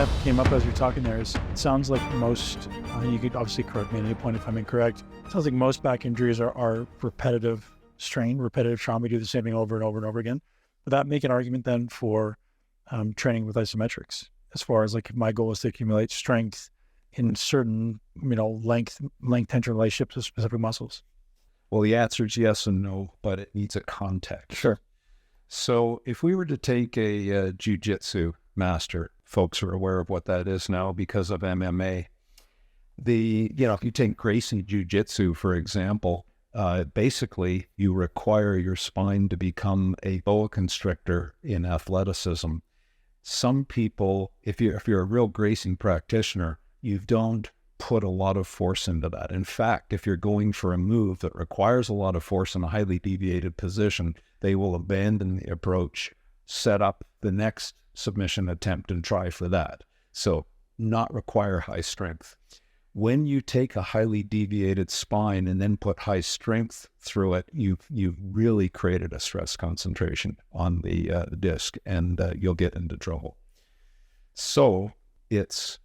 that came up as you're talking there is it sounds like most, you could obviously correct me at any point if I'm incorrect. It sounds like most back injuries are repetitive strain, repetitive trauma. We do the same thing over and over and over again. Would that make an argument then for training with isometrics? As far as like if my goal is to accumulate strength in certain, length tension relationships with specific muscles? Well, the answer is yes and no, but it needs a context. Sure. So if we were to take a jiu-jitsu master, folks are aware of what that is now because of MMA. If you take Gracie Jiu-Jitsu, for example, basically you require your spine to become a boa constrictor in athleticism. Some people, if you're a real Gracie practitioner, you don't put a lot of force into that. In fact, if you're going for a move that requires a lot of force in a highly deviated position, they will abandon the approach, set up the next submission attempt and try for that. So not require high strength. When you take a highly deviated spine and then put high strength through it, you've really created a stress concentration on the disc, and you'll get into trouble. So it's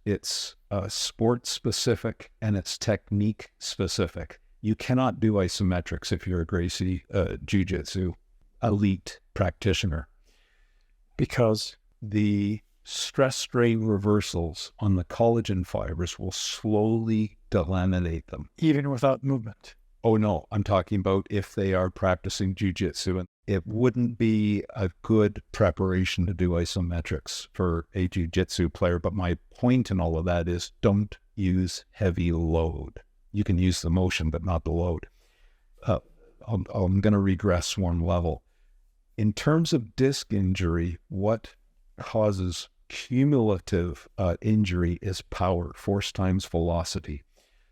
sport specific and it's technique specific. You cannot do isometrics if you're a Gracie Jiu-Jitsu elite practitioner, because the stress strain reversals on the collagen fibers will slowly delaminate them. Even without movement? Oh no, I'm talking about if they are practicing jiu-jitsu. It wouldn't be a good preparation to do isometrics for a jiu-jitsu player, but my point in all of that is don't use heavy load. You can use the motion, but not the load. I'm going to regress one level. In terms of disc injury, what causes cumulative injury is power, force times velocity.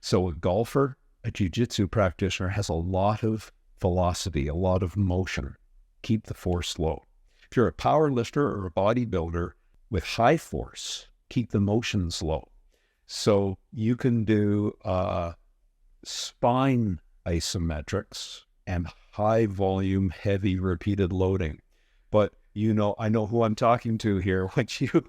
So a golfer, a jiu-jitsu practitioner has a lot of velocity, a lot of motion. Keep the force low. If you're a power lifter or a bodybuilder with high force, keep the motions low. So you can do spine isometrics and high volume, heavy repeated loading. But I know who I'm talking to here. When you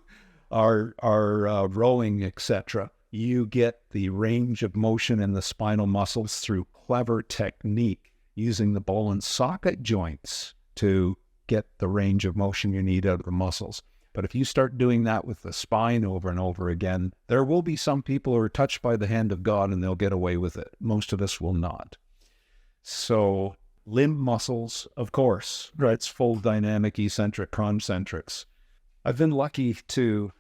are rowing, etc., you get the range of motion in the spinal muscles through clever technique, using the ball and socket joints to get the range of motion you need out of the muscles. But if you start doing that with the spine over and over again, there will be some people who are touched by the hand of God and they'll get away with it. Most of us will not. So limb muscles, of course, right? It's full dynamic, eccentric, concentrics. I've been lucky to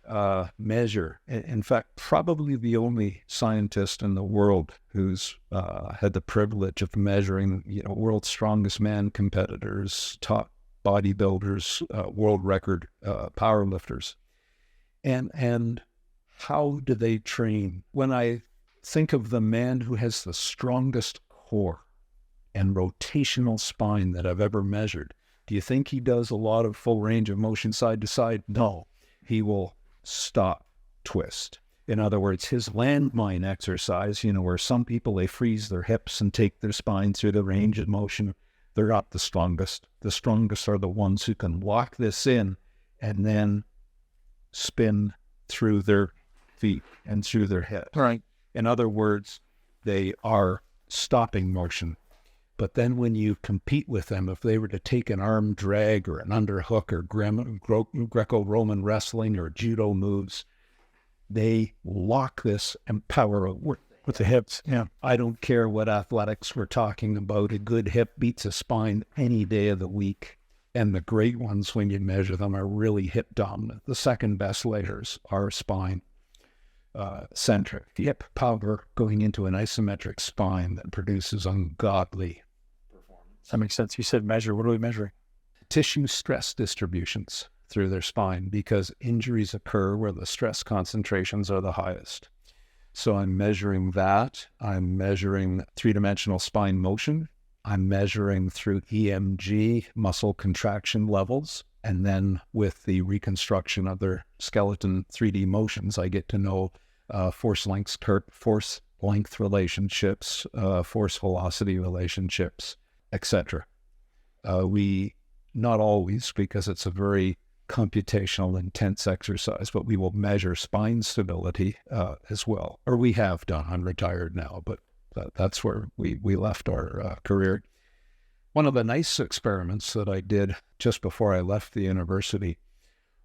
measure, in fact, probably the only scientist in the world who's had the privilege of measuring, world's strongest man competitors, top bodybuilders, world record powerlifters. And how do they train? When I think of the man who has the strongest core and rotational spine that I've ever measured, do you think he does a lot of full range of motion side to side? No. He will stop, twist. In other words, his landmine exercise, where some people, they freeze their hips and take their spine through the range of motion, they're not the strongest. The strongest are the ones who can lock this in and then spin through their feet and through their hips. Right. In other words, they are stopping motion. But then when you compete with them, if they were to take an arm drag or an underhook or Greco-Roman wrestling or judo moves, they lock this and power with the hips. Yeah. I don't care what athletics we're talking about. A good hip beats a spine any day of the week. And the great ones, when you measure them, are really hip dominant. The second best layers are spine centric. Hip power going into an isometric spine that produces ungodly. That makes sense. You said measure. What are we measuring? Tissue stress distributions through their spine, because injuries occur where the stress concentrations are the highest. So I'm measuring that. I'm measuring three-dimensional spine motion. I'm measuring through EMG muscle contraction levels. And then with the reconstruction of their skeleton 3D motions, I get to know force length relationships, force velocity relationships, etc. We, not always, because it's a very computational intense exercise, but we will measure spine stability as well. Or we have done. I'm retired now, but that's where we left our career. One of the nice experiments that I did just before I left the university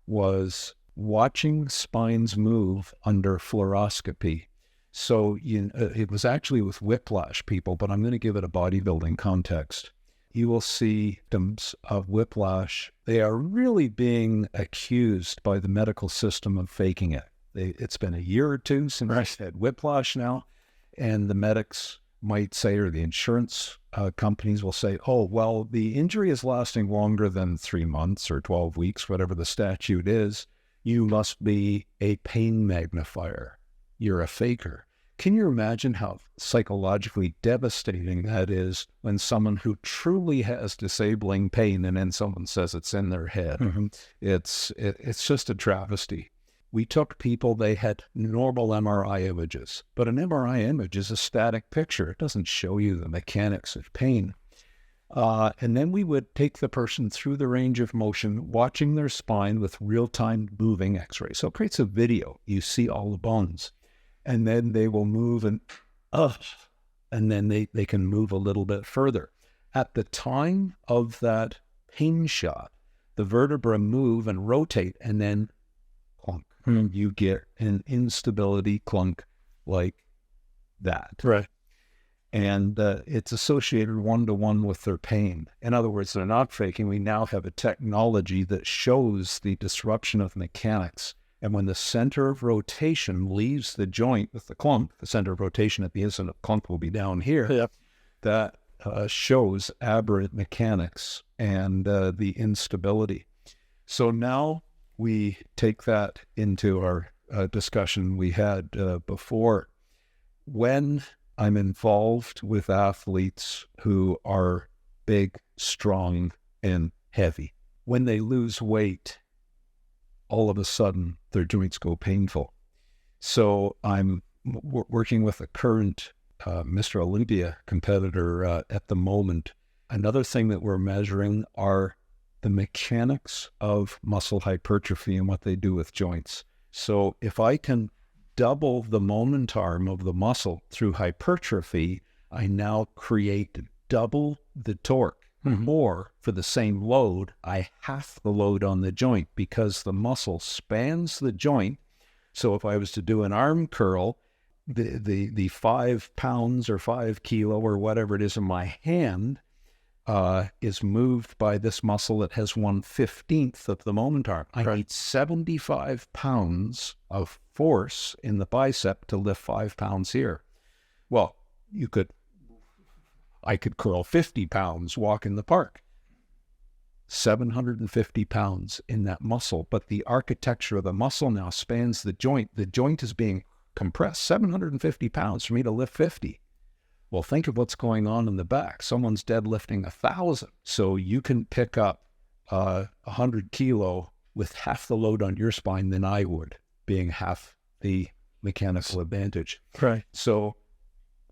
was watching spines move under fluoroscopy. So it was actually with whiplash people, but I'm going to give it a bodybuilding context. You will see victims of whiplash. They are really being accused by the medical system of faking it. It's been a year or two since I've had whiplash now, and the medics might say, or the insurance companies will say, oh, well, the injury is lasting longer than 3 months or 12 weeks, whatever the statute is. You must be a pain magnifier. You're a faker. Can you imagine how psychologically devastating that is when someone who truly has disabling pain and then someone says it's in their head? Mm-hmm. It's just a travesty. We took people, they had normal MRI images, but an MRI image is a static picture. It doesn't show you the mechanics of pain. And then we would take the person through the range of motion, watching their spine with real-time moving x-rays. So it creates a video. You see all the bones. And then they will move and then they can move a little bit further. At the time of that pain shot, the vertebrae move and rotate, and then clunk. You get an instability clunk like that. Right. And it's associated one-to-one with their pain. In other words, they're not faking. We now have a technology that shows the disruption of mechanics. And when the center of rotation leaves the joint with the clunk, the center of rotation at the instant of clunk will be down here. Yep. That shows aberrant mechanics and the instability. So now we take that into our discussion we had before. When I'm involved with athletes who are big, strong, and heavy, when they lose weight, all of a sudden their joints go painful. So I'm working with a current Mr. Olympia competitor at the moment. Another thing that we're measuring are the mechanics of muscle hypertrophy and what they do with joints. So if I can double the moment arm of the muscle through hypertrophy, I now create double the torque. Mm-hmm. Or for the same load, I half the load on the joint because the muscle spans the joint. So if I was to do an arm curl, the 5 pounds or 5 kilo or whatever it is in my hand is moved by this muscle that has 1/15 of the moment arm. I need 75 pounds of force in the bicep to lift 5 pounds here. Well, I could curl 50 pounds, walk in the park. 750 pounds in that muscle, but the architecture of the muscle now spans the joint. The joint is being compressed. 750 pounds for me to lift 50. Well, think of what's going on in the back. Someone's deadlifting 1,000. So you can pick up 100 kilo with half the load on your spine than I would, being half the mechanical advantage. Right. So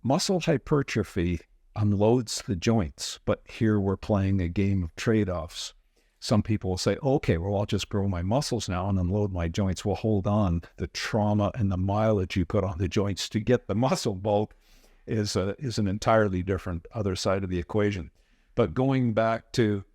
muscle hypertrophy unloads the joints, but here we're playing a game of trade-offs. Some people will say, okay, well, I'll just grow my muscles now and unload my joints. Well, hold on. The trauma and the mileage you put on the joints to get the muscle bulk is an entirely different other side of the equation. But going back to,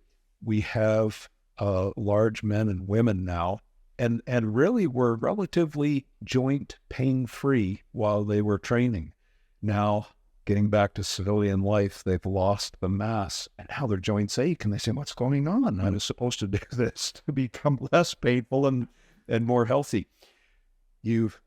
we have large men and women now, and really were relatively joint pain-free while they were training. Now, getting back to civilian life, they've lost the mass, and now their joints ache, and they say, what's going on? I was supposed to do this to become less painful and more healthy. You've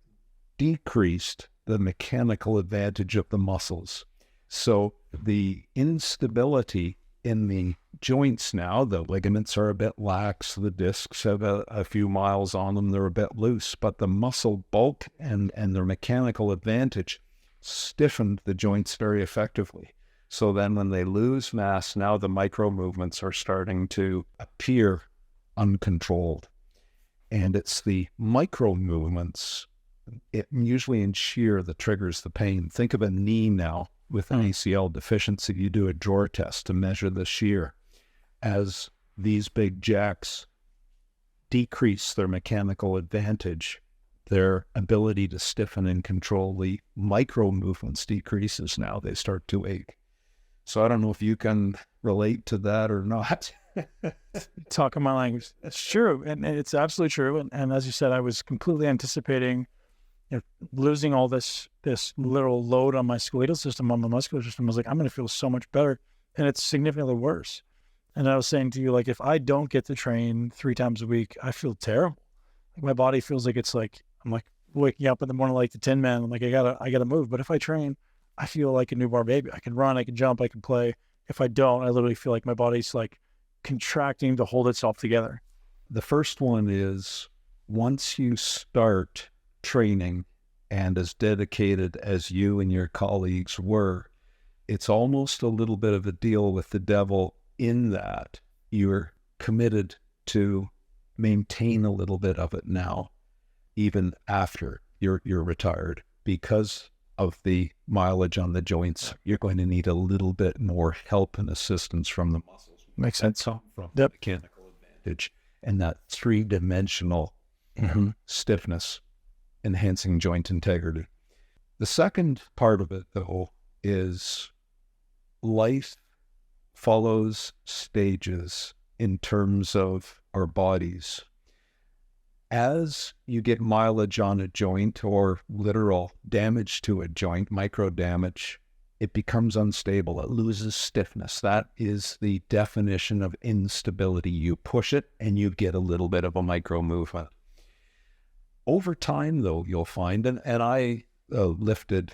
decreased the mechanical advantage of the muscles. So the instability in the joints now, the ligaments are a bit lax, the discs have a few miles on them, they're a bit loose, but the muscle bulk and their mechanical advantage stiffened the joints very effectively. So then when they lose mass, now the micro movements are starting to appear uncontrolled. And it's the micro movements, usually in shear, that triggers the pain. Think of a knee now with an ACL deficiency. You do a drawer test to measure the shear. As these big jacks decrease their mechanical advantage, their ability to stiffen and control the micro movements decreases now. They start to ache. So I don't know if you can relate to that or not. Talking my language. It's true. And it's absolutely true. And as you said, I was completely anticipating losing all this little load on my skeletal system, on my muscular system. I was like, I'm going to feel so much better. And it's significantly worse. And I was saying to you, like, if I don't get to train 3 times a week, I feel terrible. Like my body feels like I'm like waking up in the morning like the Tin Man. I'm like, I gotta move. But if I train, I feel like a newborn baby. I can run, I can jump, I can play. If I don't, I literally feel like my body's like contracting to hold itself together. The first one is, once you start training, and as dedicated as you and your colleagues were, it's almost a little bit of a deal with the devil in that you're committed to maintain a little bit of it now, even after you're retired. Because of the mileage on the joints, you're going to need a little bit more help and assistance from the muscles. Makes sense. From mechanical advantage and that 3-dimensional stiffness, enhancing joint integrity. The second part of it, though, is life follows stages in terms of our bodies. As you get mileage on a joint or literal damage to a joint, micro damage, it becomes unstable. It loses stiffness. That is the definition of instability. You push it and you get a little bit of a micro movement. Over time, though, you'll find, and I lifted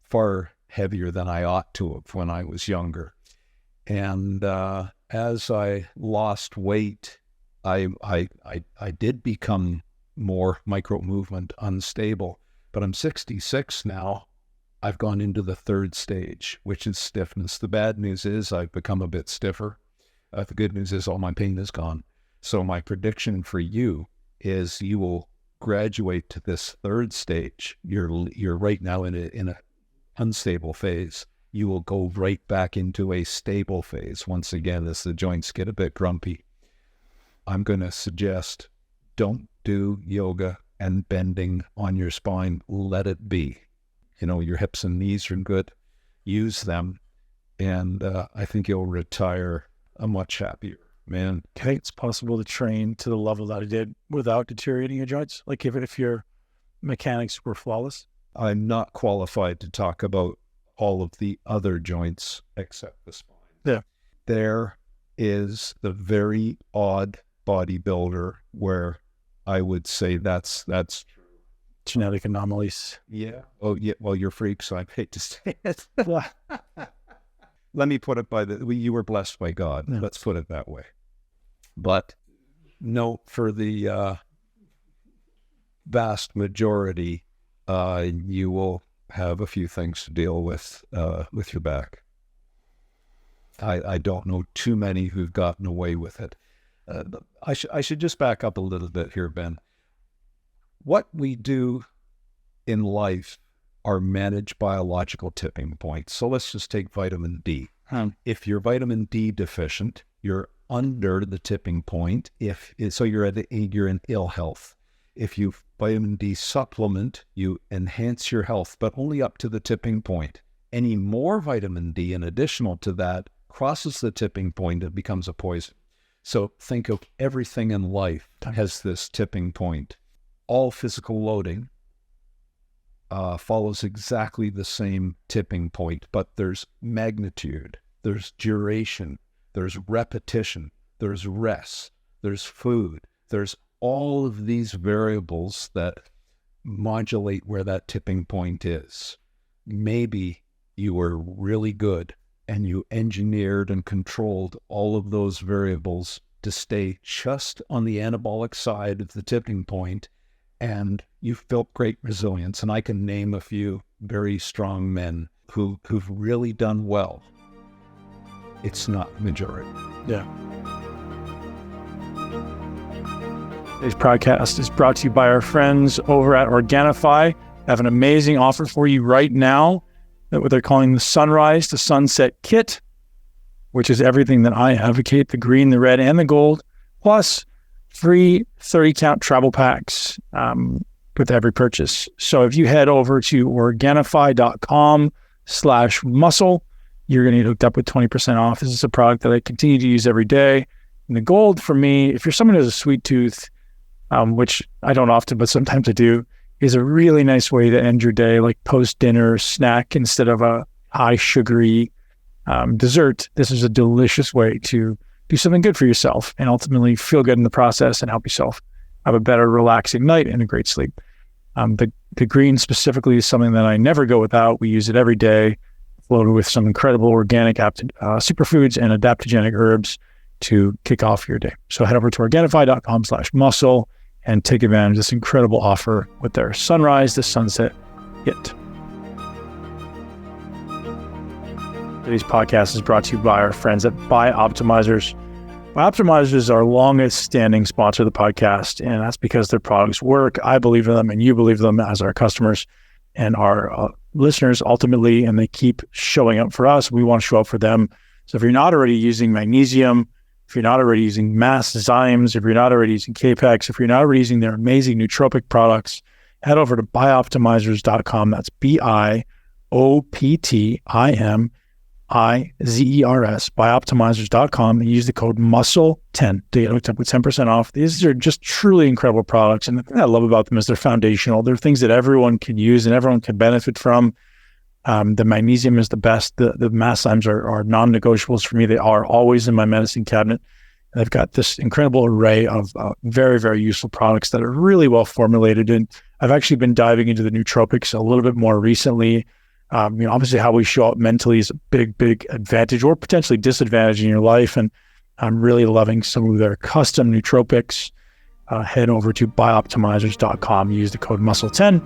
far heavier than I ought to have when I was younger. And as I lost weight, I did become more micro movement unstable. But I'm 66 now. I've gone into the 3rd stage, which is stiffness. The bad news is I've become a bit stiffer. The good news is all my pain is gone. So my prediction for you is you will graduate to this 3rd stage. You're right now in a unstable phase. You will go right back into a stable phase once again as the joints get a bit grumpy. I'm going to suggest don't do yoga and bending on your spine. Let it be. Your hips and knees are good. Use them. And I think you'll retire a much happier man. Okay, it's possible to train to the level that I did without deteriorating your joints? Like if your mechanics were flawless? I'm not qualified to talk about all of the other joints except the spine. Yeah. There is the very odd bodybuilder where I would say that's true. Genetic anomalies. Yeah. Oh, yeah. Well, you're freaks, so I hate to say it. Let me put it you were blessed by God. Yeah. Let's put it that way. But no, for the vast majority, you will have a few things to deal with your back. I don't know too many who've gotten away with it. I should just back up a little bit here, Ben. What we do in life are managed biological tipping points. So let's just take vitamin D. If you're vitamin D deficient, you're under the tipping point. So you're in ill health. If you vitamin D supplement, you enhance your health, but only up to the tipping point. Any more vitamin D in additional to that crosses the tipping point, it becomes a poison. So think of everything in life has this tipping point. All physical loading follows exactly the same tipping point, but there's magnitude, there's duration, there's repetition, there's rest, there's food, there's all of these variables that modulate where that tipping point is. Maybe you were really good and you engineered and controlled all of those variables to stay just on the anabolic side of the tipping point, and you've built great resilience. And I can name a few very strong men who've really done well. It's not the majority. Yeah. Today's podcast is brought to you by our friends over at Organifi. I have an amazing offer for you right now, that what they're calling the Sunrise to Sunset Kit, which is everything that I advocate, the green, the red, and the gold, plus free 30-count travel packs with every purchase. So if you head over to Organifi.com/muscle, you're going to get hooked up with 20% off. This is a product that I continue to use every day. And the gold for me, if you're someone who has a sweet tooth, which I don't often, but sometimes I do, is a really nice way to end your day, like post-dinner snack instead of a high sugary dessert. This is a delicious way to do something good for yourself and ultimately feel good in the process and help yourself have a better relaxing night and a great sleep. The green specifically is something that I never go without. We use it every day, loaded with some incredible organic superfoods and adaptogenic herbs to kick off your day. So head over to Organifi.com/muscle and take advantage of this incredible offer with their sunrise to sunset hit. Today's podcast is brought to you by our friends at Bioptimizers. Bioptimizers is our longest standing sponsor of the podcast, and that's because their products work. I believe in them, and you believe in them as our customers and our listeners ultimately, and they keep showing up for us. We want to show up for them. So if you're not already using magnesium, if you're not already using Masszymes, if you're not already using Capex, if you're not already using their amazing nootropic products, head over to bioptimizers.com. That's BIOPTIMIZERS, bioptimizers.com, and use the code MUSCLE10 to get hooked up with 10% off. These are just truly incredible products. And the thing I love about them is they're foundational. They're things that everyone can use and everyone can benefit from. The magnesium is the best. The Masszymes are non-negotiables for me. They are always in my medicine cabinet. And I've got this incredible array of very, very useful products that are really well formulated. And I've actually been diving into the nootropics a little bit more recently. Obviously how we show up mentally is a big, big advantage or potentially disadvantage in your life. And I'm really loving some of their custom nootropics. Head over to bioptimizers.com, use the code MUSCLE10.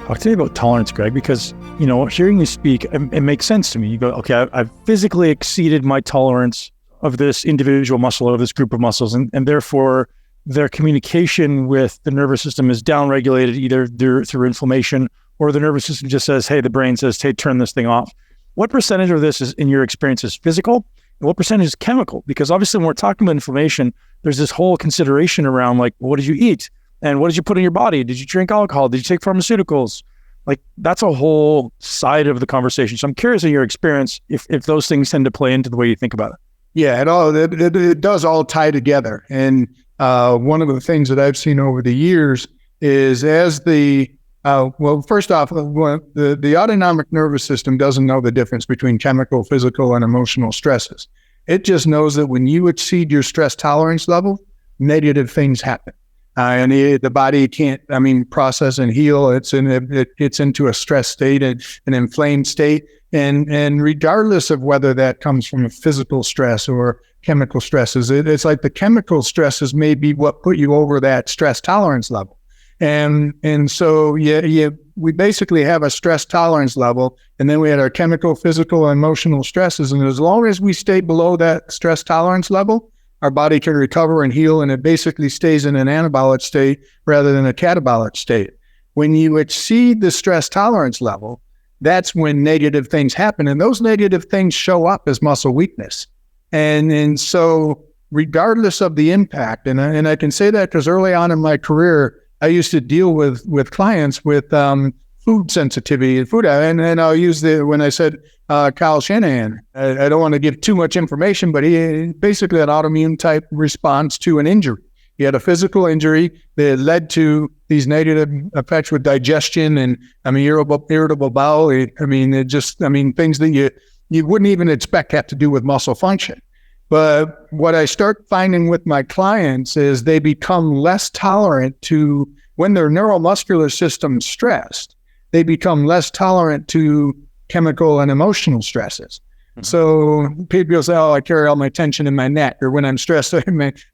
Talk to me about tolerance, Greg, because, hearing you speak, it makes sense to me. You go, okay, I've physically exceeded my tolerance of this individual muscle or this group of muscles, and therefore their communication with the nervous system is downregulated either through inflammation, or the nervous system just says, hey, the brain says, hey, turn this thing off. What percentage of this is, in your experience, is physical, and what percentage is chemical? Because obviously when we're talking about inflammation, there's this whole consideration around, like, what did you eat? And what did you put in your body? Did you drink alcohol? Did you take pharmaceuticals? Like, that's a whole side of the conversation. So I'm curious in your experience, if those things tend to play into the way you think about it. Yeah, it does all tie together. And one of the things that I've seen over the years is as first off, the autonomic nervous system doesn't know the difference between chemical, physical, and emotional stresses. It just knows that when you exceed your stress tolerance level, negative things happen. And the body can't, process and heal. It's into a stress state and an inflamed state. And regardless of whether that comes from a physical stress or chemical stresses, it's like the chemical stresses may be what put you over that stress tolerance level. And so we basically have a stress tolerance level, and then we had our chemical, physical, and emotional stresses. And as long as we stay below that stress tolerance level, our body can recover and heal, and it basically stays in an anabolic state rather than a catabolic state. When you exceed the stress tolerance level, that's when negative things happen, and those negative things show up as muscle weakness. And so regardless of the impact, and I can say that because early on in my career, I used to deal with clients with food sensitivity and food. And I'll use when I said Kyle Shanahan, I don't want to give too much information, but he basically had an autoimmune type response to an injury. He had a physical injury that led to these negative effects with digestion and irritable bowel. Things that you wouldn't even expect have to do with muscle function. But what I start finding with my clients is they become less tolerant to, when their neuromuscular system's stressed, they become less tolerant to chemical and emotional stresses. Mm-hmm. So people say, oh, I carry all my tension in my neck, or when I'm stressed, I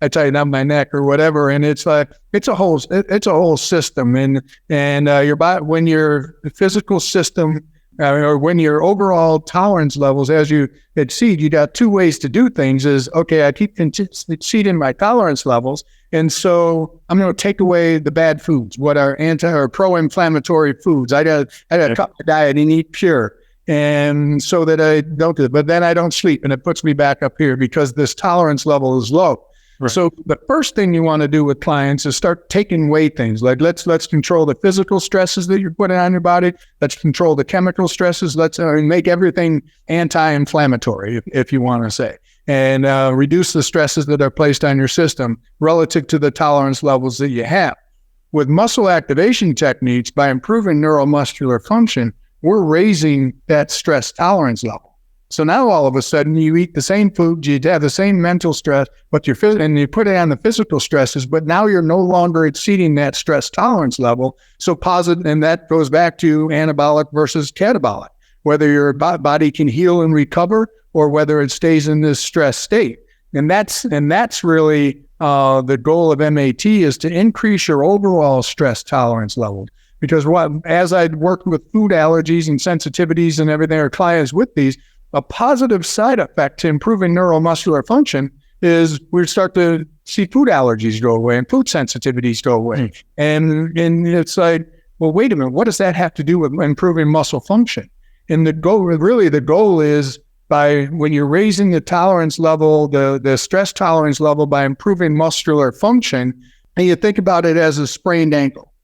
tighten up my neck or whatever. And it's like, it's a whole system. And your body, when your physical system, or when your overall tolerance levels, as you exceed, you got two ways to do things is, okay, I keep exceeding my tolerance levels. And so I'm going to take away the bad foods, what are anti or pro-inflammatory foods. I got to cut my diet and eat pure. And so that I don't do it. But then I don't sleep, and it puts me back up here because this tolerance level is low. Right. So the first thing you want to do with clients is start taking away things like let's control the physical stresses that you're putting on your body. Let's control the chemical stresses. Let's make everything anti-inflammatory, if you want to say, and reduce the stresses that are placed on your system relative to the tolerance levels that you have. With muscle activation techniques, by improving neuromuscular function, we're raising that stress tolerance level. So now all of a sudden you eat the same food, you have the same mental stress, but you put it on the physical stresses, but now you're no longer exceeding that stress tolerance level. So positive, and that goes back to anabolic versus catabolic, whether your body can heal and recover or whether it stays in this stress state. And that's really the goal of MAT, is to increase your overall stress tolerance level. Because as I'd worked with food allergies and sensitivities and everything, our clients with these, a positive side effect to improving neuromuscular function is we start to see food allergies go away and food sensitivities go away. And it's like, well, wait a minute, what does that have to do with improving muscle function? And the goal is when you're raising the tolerance level, the stress tolerance level by improving muscular function, and you think about it as a sprained ankle.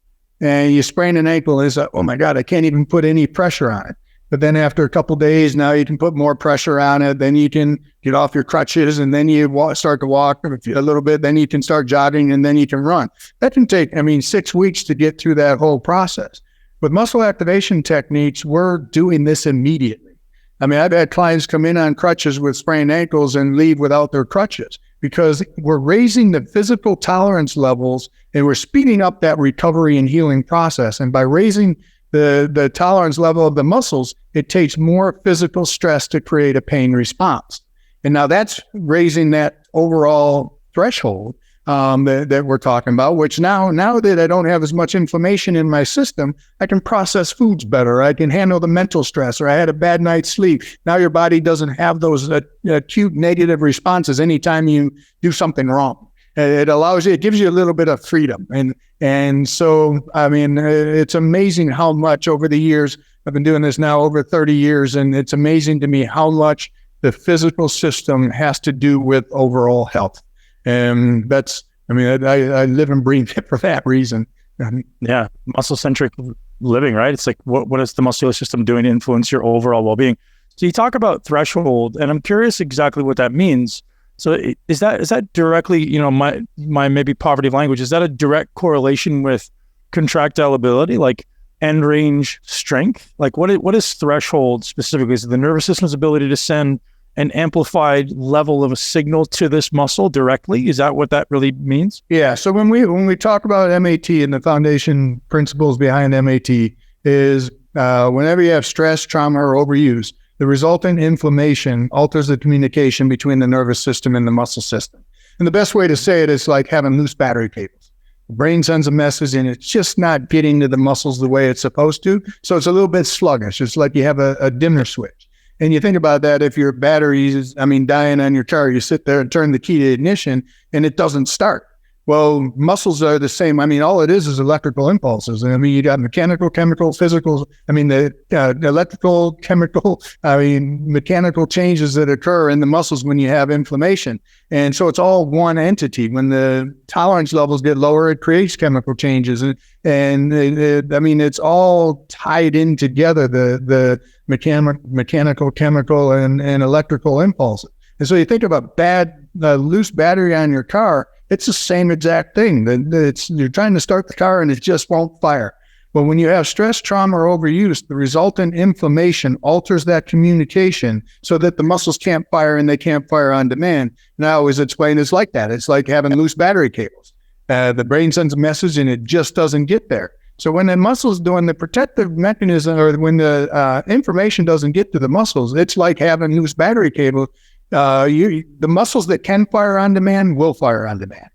And you sprain an ankle, is oh my God, I can't even put any pressure on it. But then after a couple of days, now you can put more pressure on it. Then you can get off your crutches, and then you start to walk a little bit. Then you can start jogging, and then you can run. That can take, 6 weeks to get through that whole process. With muscle activation techniques, we're doing this immediately. I've had clients come in on crutches with sprained ankles and leave without their crutches because we're raising the physical tolerance levels and we're speeding up that recovery and healing process. And by raising the tolerance level of the muscles, it takes more physical stress to create a pain response. And now that's raising that overall threshold that we're talking about, which now that I don't have as much inflammation in my system, I can process foods better. I can handle the mental stress, or I had a bad night's sleep. Now your body doesn't have those acute negative responses anytime you do something wrong. It gives you a little bit of freedom. And so, it's amazing how much over the years, I've been doing this now over 30 years, and it's amazing to me how much the physical system has to do with overall health. And I live and breathe it for that reason. Yeah, muscle-centric living, right? It's like, what is the muscular system doing to influence your overall well-being? So you talk about threshold, and I'm curious exactly what that means. So is that directly, my maybe poverty of language, is that a direct correlation with contractile ability, like end range strength? Like what is threshold specifically? Is it the nervous system's ability to send an amplified level of a signal to this muscle directly? Is that what that really means? Yeah. So when we talk about MAT and the foundation principles behind MAT is whenever you have stress, trauma, or overuse, the resultant inflammation alters the communication between the nervous system and the muscle system. And the best way to say it is like having loose battery cables. The brain sends a message and it's just not getting to the muscles the way it's supposed to. So it's a little bit sluggish. It's like you have a dimmer switch. And you think about that, if your battery is, dying on your car, you sit there and turn the key to ignition and it doesn't start. Well, muscles are the same. All it is electrical impulses. You got mechanical, chemical, physical. The electrical, chemical, mechanical changes that occur in the muscles when you have inflammation. And so it's all one entity. When the tolerance levels get lower, it creates chemical changes. It's all tied in together, the mechanical, chemical, and electrical impulses. And so you think about loose battery on your car, it's the same exact thing. You're trying to start the car and it just won't fire. But when you have stress, trauma, or overuse, the resultant inflammation alters that communication so that the muscles can't fire and they can't fire on demand. And I always explain it's like that. It's like having loose battery cables. The brain sends a message and it just doesn't get there. So when the muscle's doing the protective mechanism, or when the information doesn't get to the muscles, it's like having loose battery cable. The muscles that can fire on demand will fire on demand.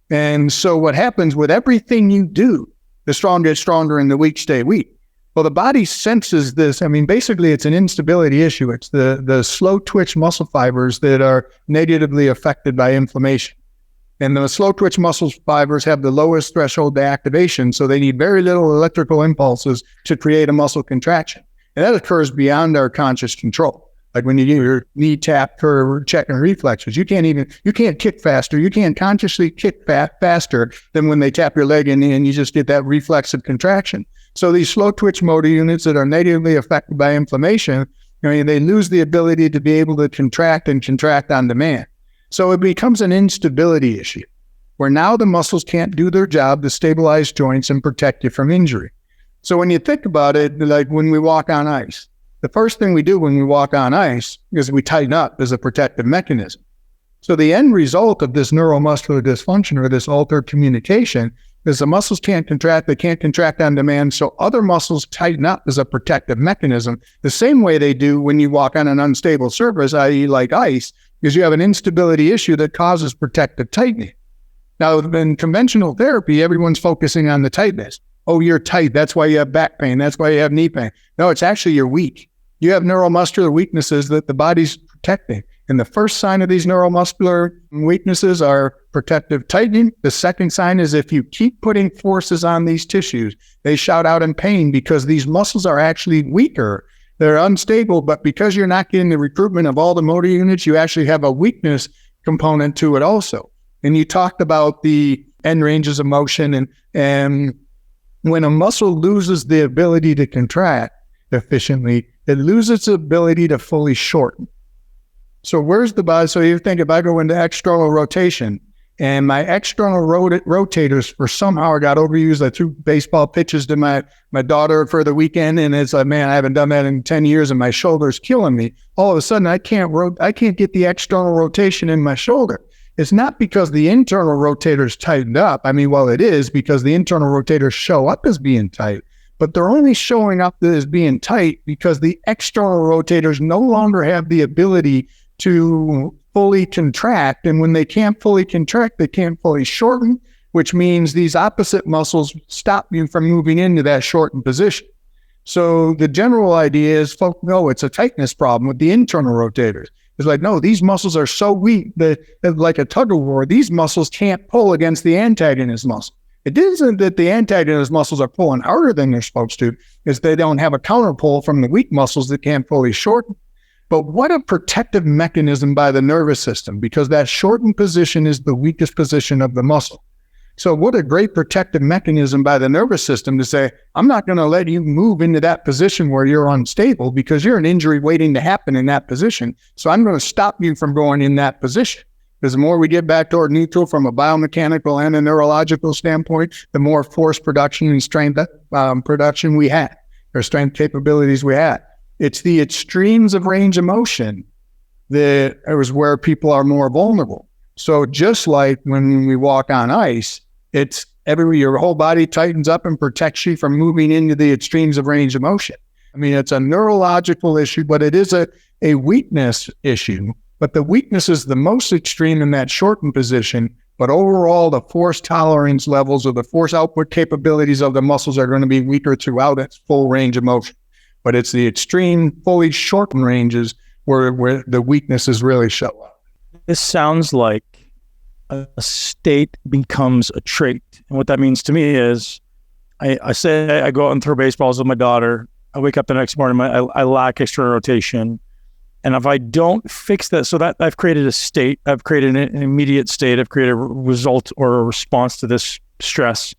And so what happens with everything you do, the strong get stronger and the weak stay weak. Well, the body senses this. Basically it's an instability issue. It's the slow twitch muscle fibers that are negatively affected by inflammation. And the slow twitch muscle fibers have the lowest threshold to activation. So they need very little electrical impulses to create a muscle contraction. And that occurs beyond our conscious control. Like when you get your knee tap for checking reflexes, you can't kick faster. You can't consciously kick faster than when they tap your leg and you just get that reflexive contraction. So these slow twitch motor units that are negatively affected by inflammation, they lose the ability to be able to contract and contract on demand. So it becomes an instability issue where now the muscles can't do their job to stabilize joints and protect you from injury. So when you think about it, like when we walk on ice, the first thing we do when we walk on ice is we tighten up as a protective mechanism. So the end result of this neuromuscular dysfunction or this altered communication is the muscles can't contract, they can't contract on demand, so other muscles tighten up as a protective mechanism, the same way they do when you walk on an unstable surface, i.e. like ice, because you have an instability issue that causes protective tightening. Now, in conventional therapy, everyone's focusing on the tightness. Oh, you're tight, that's why you have back pain, that's why you have knee pain. No, it's actually you're weak. You have neuromuscular weaknesses that the body's protecting. And the first sign of these neuromuscular weaknesses are protective tightening. The second sign is if you keep putting forces on these tissues, they shout out in pain because these muscles are actually weaker. They're unstable, but because you're not getting the recruitment of all the motor units, you actually have a weakness component to it also. And you talked about the end ranges of motion, and when a muscle loses the ability to contract efficiently, it loses its ability to fully shorten. So where's the body? So you think if I go into external rotation and my external rotators for somehow got overused, I threw baseball pitches to my daughter for the weekend, and it's like, man, I haven't done that in 10 years and my shoulder's killing me. All of a sudden, I can't get the external rotation in my shoulder. It's not because the internal rotators tightened up. I mean, well, it is because the internal rotators show up as being tight, but they're only showing up as being tight because the external rotators no longer have the ability to fully contract. And when they can't fully contract, they can't fully shorten, which means these opposite muscles stop you from moving into that shortened position. So the general idea is, no, it's a tightness problem with the internal rotators. It's like, no, these muscles are so weak that like a tug of war, these muscles can't pull against the antagonist muscle. It isn't that the antagonist muscles are pulling harder than they're supposed to, it's they don't have a counter pull from the weak muscles that can't fully shorten. But what a protective mechanism by the nervous system, because that shortened position is the weakest position of the muscle. So what a great protective mechanism by the nervous system to say, I'm not going to let you move into that position where you're unstable because you're an injury waiting to happen in that position. So I'm going to stop you from going in that position. Because the more we get back toward neutral from a biomechanical and a neurological standpoint, the more force production and strength production we have, or strength capabilities we have. It's the extremes of range of motion that is where people are more vulnerable. So just like when we walk on ice, it's your whole body tightens up and protects you from moving into the extremes of range of motion. I mean, it's a neurological issue, but it is a weakness issue. But the weakness is the most extreme in that shortened position. But overall, the force tolerance levels or the force output capabilities of the muscles are going to be weaker throughout its full range of motion. But it's the extreme, fully shortened ranges where the weaknesses really show up. This sounds like a state becomes a trait. And what that means to me is I say I go out and throw baseballs with my daughter. I wake up the next morning, I lack external rotation. And if I don't fix that, so that I've created a state, I've created an immediate state, I've created a result or a response to this stress.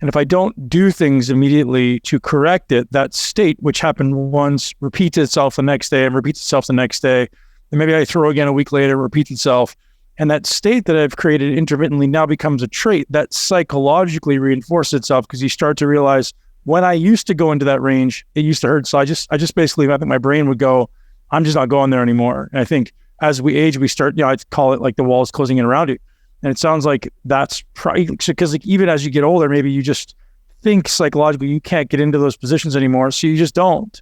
And if I don't do things immediately to correct it, that state, which happened once, repeats itself the next day and repeats itself the next day. And maybe I throw again a week later, repeats itself. And that state that I've created intermittently now becomes a trait that psychologically reinforces itself because you start to realize when I used to go into that range, it used to hurt. So I just basically, I think my brain would go, I'm just not going there anymore. And I think as we age, we start, I'd call it like the walls closing in around you. And it sounds like that's probably because like even as you get older, maybe you just think psychologically you can't get into those positions anymore. So you just don't.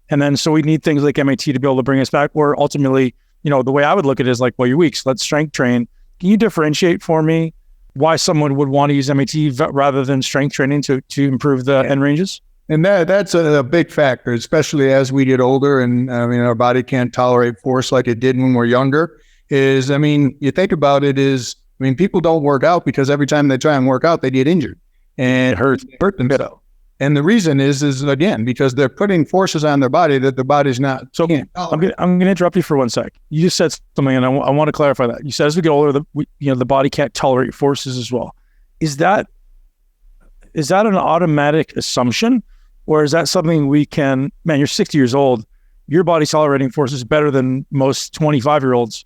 And then so we need things like MAT to be able to bring us back where ultimately, the way I would look at it is like, well, you're weak, so let's strength train. Can you differentiate for me why someone would want to use MAT rather than strength training to improve the end ranges? And that's a big factor, especially as we get older and our body can't tolerate force like it did when we're younger. You think about it people don't work out because every time they try and work out, they get injured and hurt themselves. And the reason is again, because they're putting forces on their body that the body's not. So I'm going to interrupt you for 1 sec. You just said something, and I want to clarify that. You said as we get older, the body can't tolerate forces as well. Is that an automatic assumption, or is that something we can? Man, you're 60 years old. Your body's tolerating forces better than most 25-year-olds.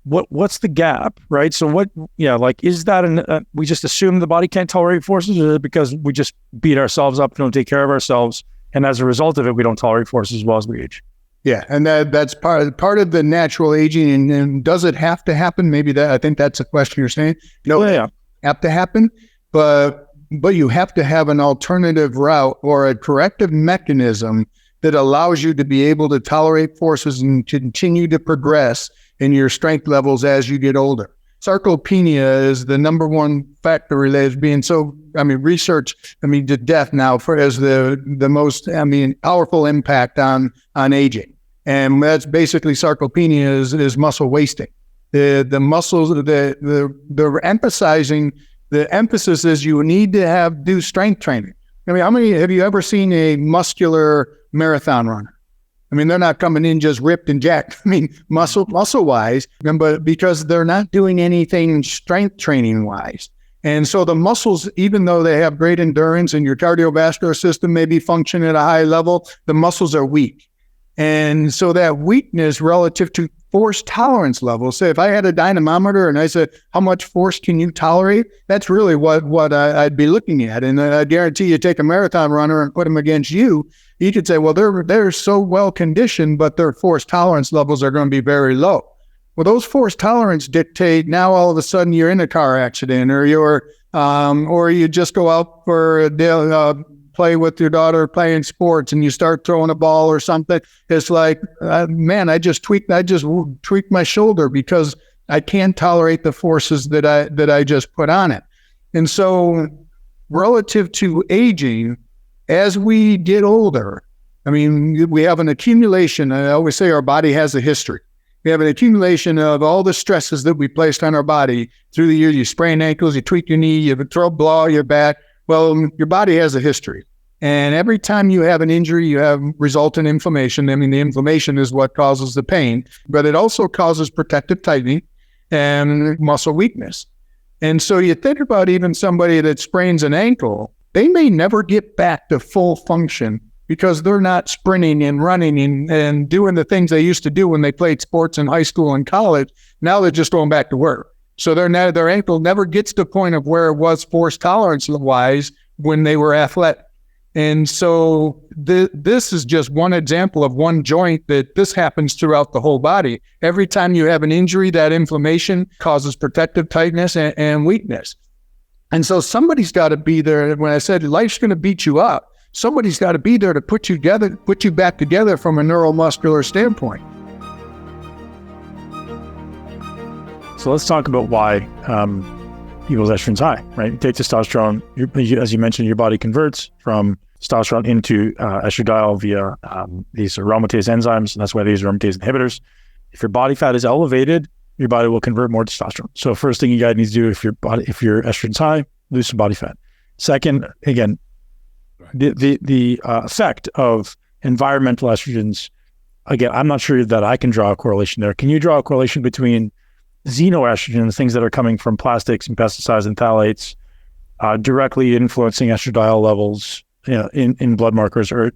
What's the gap, right? So is that we just assume the body can't tolerate forces, or is it because we just beat ourselves up, don't take care of ourselves, and as a result of it, we don't tolerate forces as well as we age? Yeah, and that's part of the natural aging. And does it have to happen? Maybe I think that's a question you're saying. No, yeah. Have to happen, but you have to have an alternative route or a corrective mechanism that allows you to be able to tolerate forces and continue to progress in your strength levels as you get older. Sarcopenia is the number one factor related to being research, to death now as the most, powerful impact on aging. And that's basically sarcopenia is muscle wasting. The muscles, they're emphasizing, the emphasis is you need to do strength training. How many, have you ever seen a muscular marathon runner? They're not coming in just ripped and jacked. Muscle wise, but because they're not doing anything strength training wise. And so the muscles, even though they have great endurance and your cardiovascular system may be functioning at a high level, the muscles are weak. And so that weakness relative to force tolerance levels. Say if I had a dynamometer and I said, how much force can you tolerate? That's really what I'd be looking at. And I guarantee you take a marathon runner and put them against you could say, well, they're so well conditioned, but their force tolerance levels are going to be very low. Well, those force tolerance dictate now all of a sudden you're in a car accident or you just go out for a day, play with your daughter playing sports and you start throwing a ball or something. It's like, I just tweaked my shoulder because I can't tolerate the forces that I just put on it. And so relative to aging, as we get older, we have an accumulation. I always say our body has a history. We have an accumulation of all the stresses that we placed on our body through the years. You sprain ankles, you tweak your knee, you throw a blow, your back. Well, your body has a history. And every time you have an injury, you have resultant inflammation. The inflammation is what causes the pain, but it also causes protective tightening and muscle weakness. And so you think about even somebody that sprains an ankle, they may never get back to full function because they're not sprinting and running and doing the things they used to do when they played sports in high school and college. Now they're just going back to work. So their ankle never gets to the point of where it was force tolerance wise when they were athletic. And so this is just one example of one joint that this happens throughout the whole body. Every time you have an injury, that inflammation causes protective tightness and weakness. And so somebody's got to be there. When I said life's going to beat you up, somebody's got to be there to put you back together from a neuromuscular standpoint. So let's talk about why people's estrogen's high, right? You take testosterone, as you mentioned, your body converts from testosterone into estradiol via these aromatase enzymes, and that's why they use aromatase inhibitors. If your body fat is elevated, your body will convert more testosterone. So first thing you guys need to do if your estrogen's high, lose some body fat. Second, again, the effect of environmental estrogens. Again, I'm not sure that I can draw a correlation there. Can you draw a correlation between xenoestrogens, things that are coming from plastics and pesticides and phthalates, directly influencing estradiol levels in blood markers, or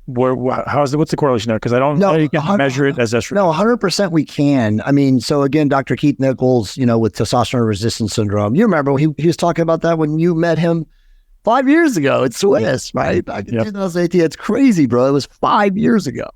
what's the correlation there? Because I don't know you can measure it as estrogen. No, 100% we can. So again, Dr. Keith Nichols, with testosterone resistance syndrome, you remember he was talking about that when you met him 5 years ago at Swiss, right? Back in 2018. It's crazy, bro. It was 5 years ago.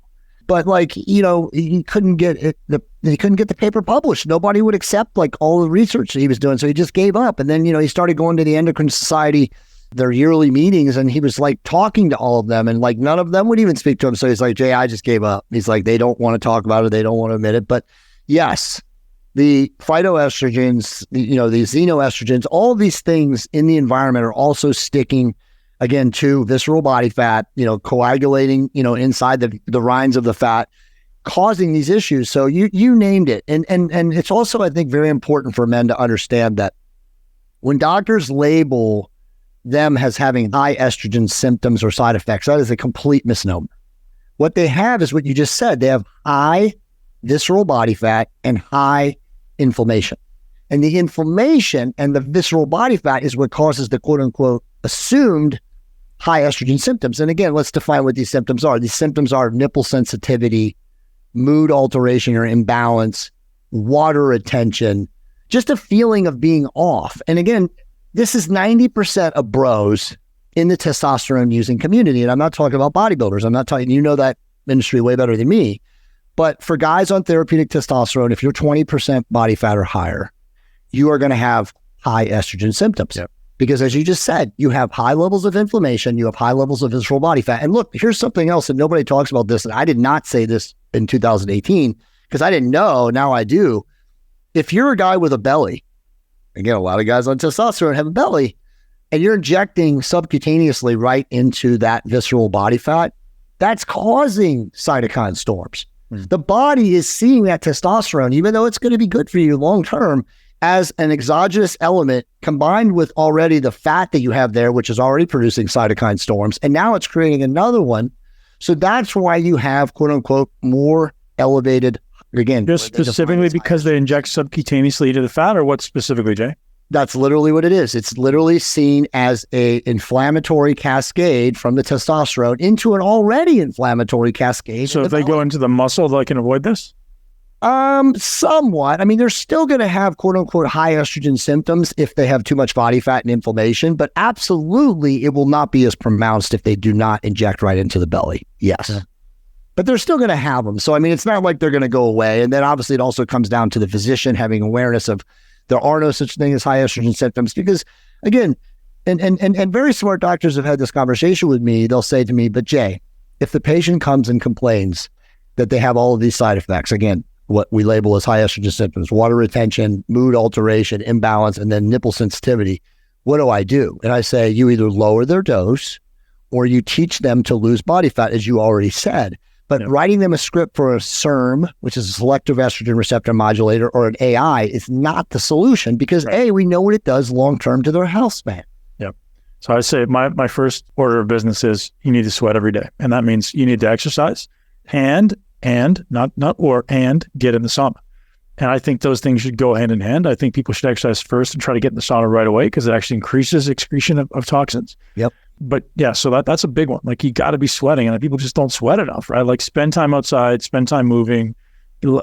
But he couldn't get it. He couldn't get the paper published. Nobody would accept all the research that he was doing. So he just gave up. And then, he started going to the Endocrine Society, their yearly meetings, and he was talking to all of them, and none of them would even speak to him. So he's like, Jay, I just gave up. He's like, they don't want to talk about it. They don't want to admit it. But yes, the phytoestrogens, the xenoestrogens, all of these things in the environment are also sticking, again, to visceral body fat, coagulating, inside the rinds of the fat, causing these issues. So you named it. And it's also, I think, very important for men to understand that when doctors label them as having high estrogen symptoms or side effects. That is a complete misnomer. What they have is what you just said. They have high visceral body fat and high inflammation. And the inflammation and the visceral body fat is what causes the quote unquote assumed high estrogen symptoms. And again, let's define what these symptoms are. These symptoms are nipple sensitivity, mood alteration or imbalance, water retention, just a feeling of being off. And again, this is 90% of bros in the testosterone using community. And I'm not talking about bodybuilders. I'm not talking, you know that industry way better than me. But for guys on therapeutic testosterone, if you're 20% body fat or higher, you are going to have high estrogen symptoms. Yep. Because as you just said, you have high levels of inflammation, you have high levels of visceral body fat. And look, here's something else that nobody talks about this. And I did not say this in 2018 because I didn't know. Now I do. If you're a guy with a belly, again, a lot of guys on testosterone have a belly, and you're injecting subcutaneously right into that visceral body fat, that's causing cytokine storms. The body is seeing that testosterone, even though it's going to be good for you long term, as an exogenous element combined with already the fat that you have there, which is already producing cytokine storms. And now it's creating another one. So that's why you have, quote unquote, more elevated, again. Just specifically because they inject subcutaneously into the fat, or what specifically, Jay? That's literally what it is. It's literally seen as a inflammatory cascade from the testosterone into an already inflammatory cascade. So if they go into the muscle, they can avoid this? Somewhat. I mean, they're still going to have quote unquote high estrogen symptoms if they have too much body fat and inflammation, but absolutely it will not be as pronounced if they do not inject right into the belly. Yes. Yeah. But they're still going to have them. So, I mean, it's not like they're going to go away. And then obviously it also comes down to the physician having awareness of there are no such thing as high estrogen symptoms because, again, and very smart doctors have had this conversation with me. They'll say to me, but Jay, if the patient comes and complains that they have all of these side effects, again, what we label as high estrogen symptoms, water retention, mood alteration, imbalance, and then nipple sensitivity, what do I do? And I say, you either lower their dose or you teach them to lose body fat, as you already said. But writing them a script for a SERM, which is a selective estrogen receptor modulator, or an AI is not the solution because A, we know what it does long-term to their health span. Yep. So I say my first order of business is you need to sweat every day. And that means you need to exercise and not get in the sauna. And I think those things should go hand in hand. I think people should exercise first and try to get in the sauna right away because it actually increases excretion of toxins. Yep. But yeah, so that's a big one. Like you got to be sweating, and people just don't sweat enough, right? Like spend time outside, spend time moving.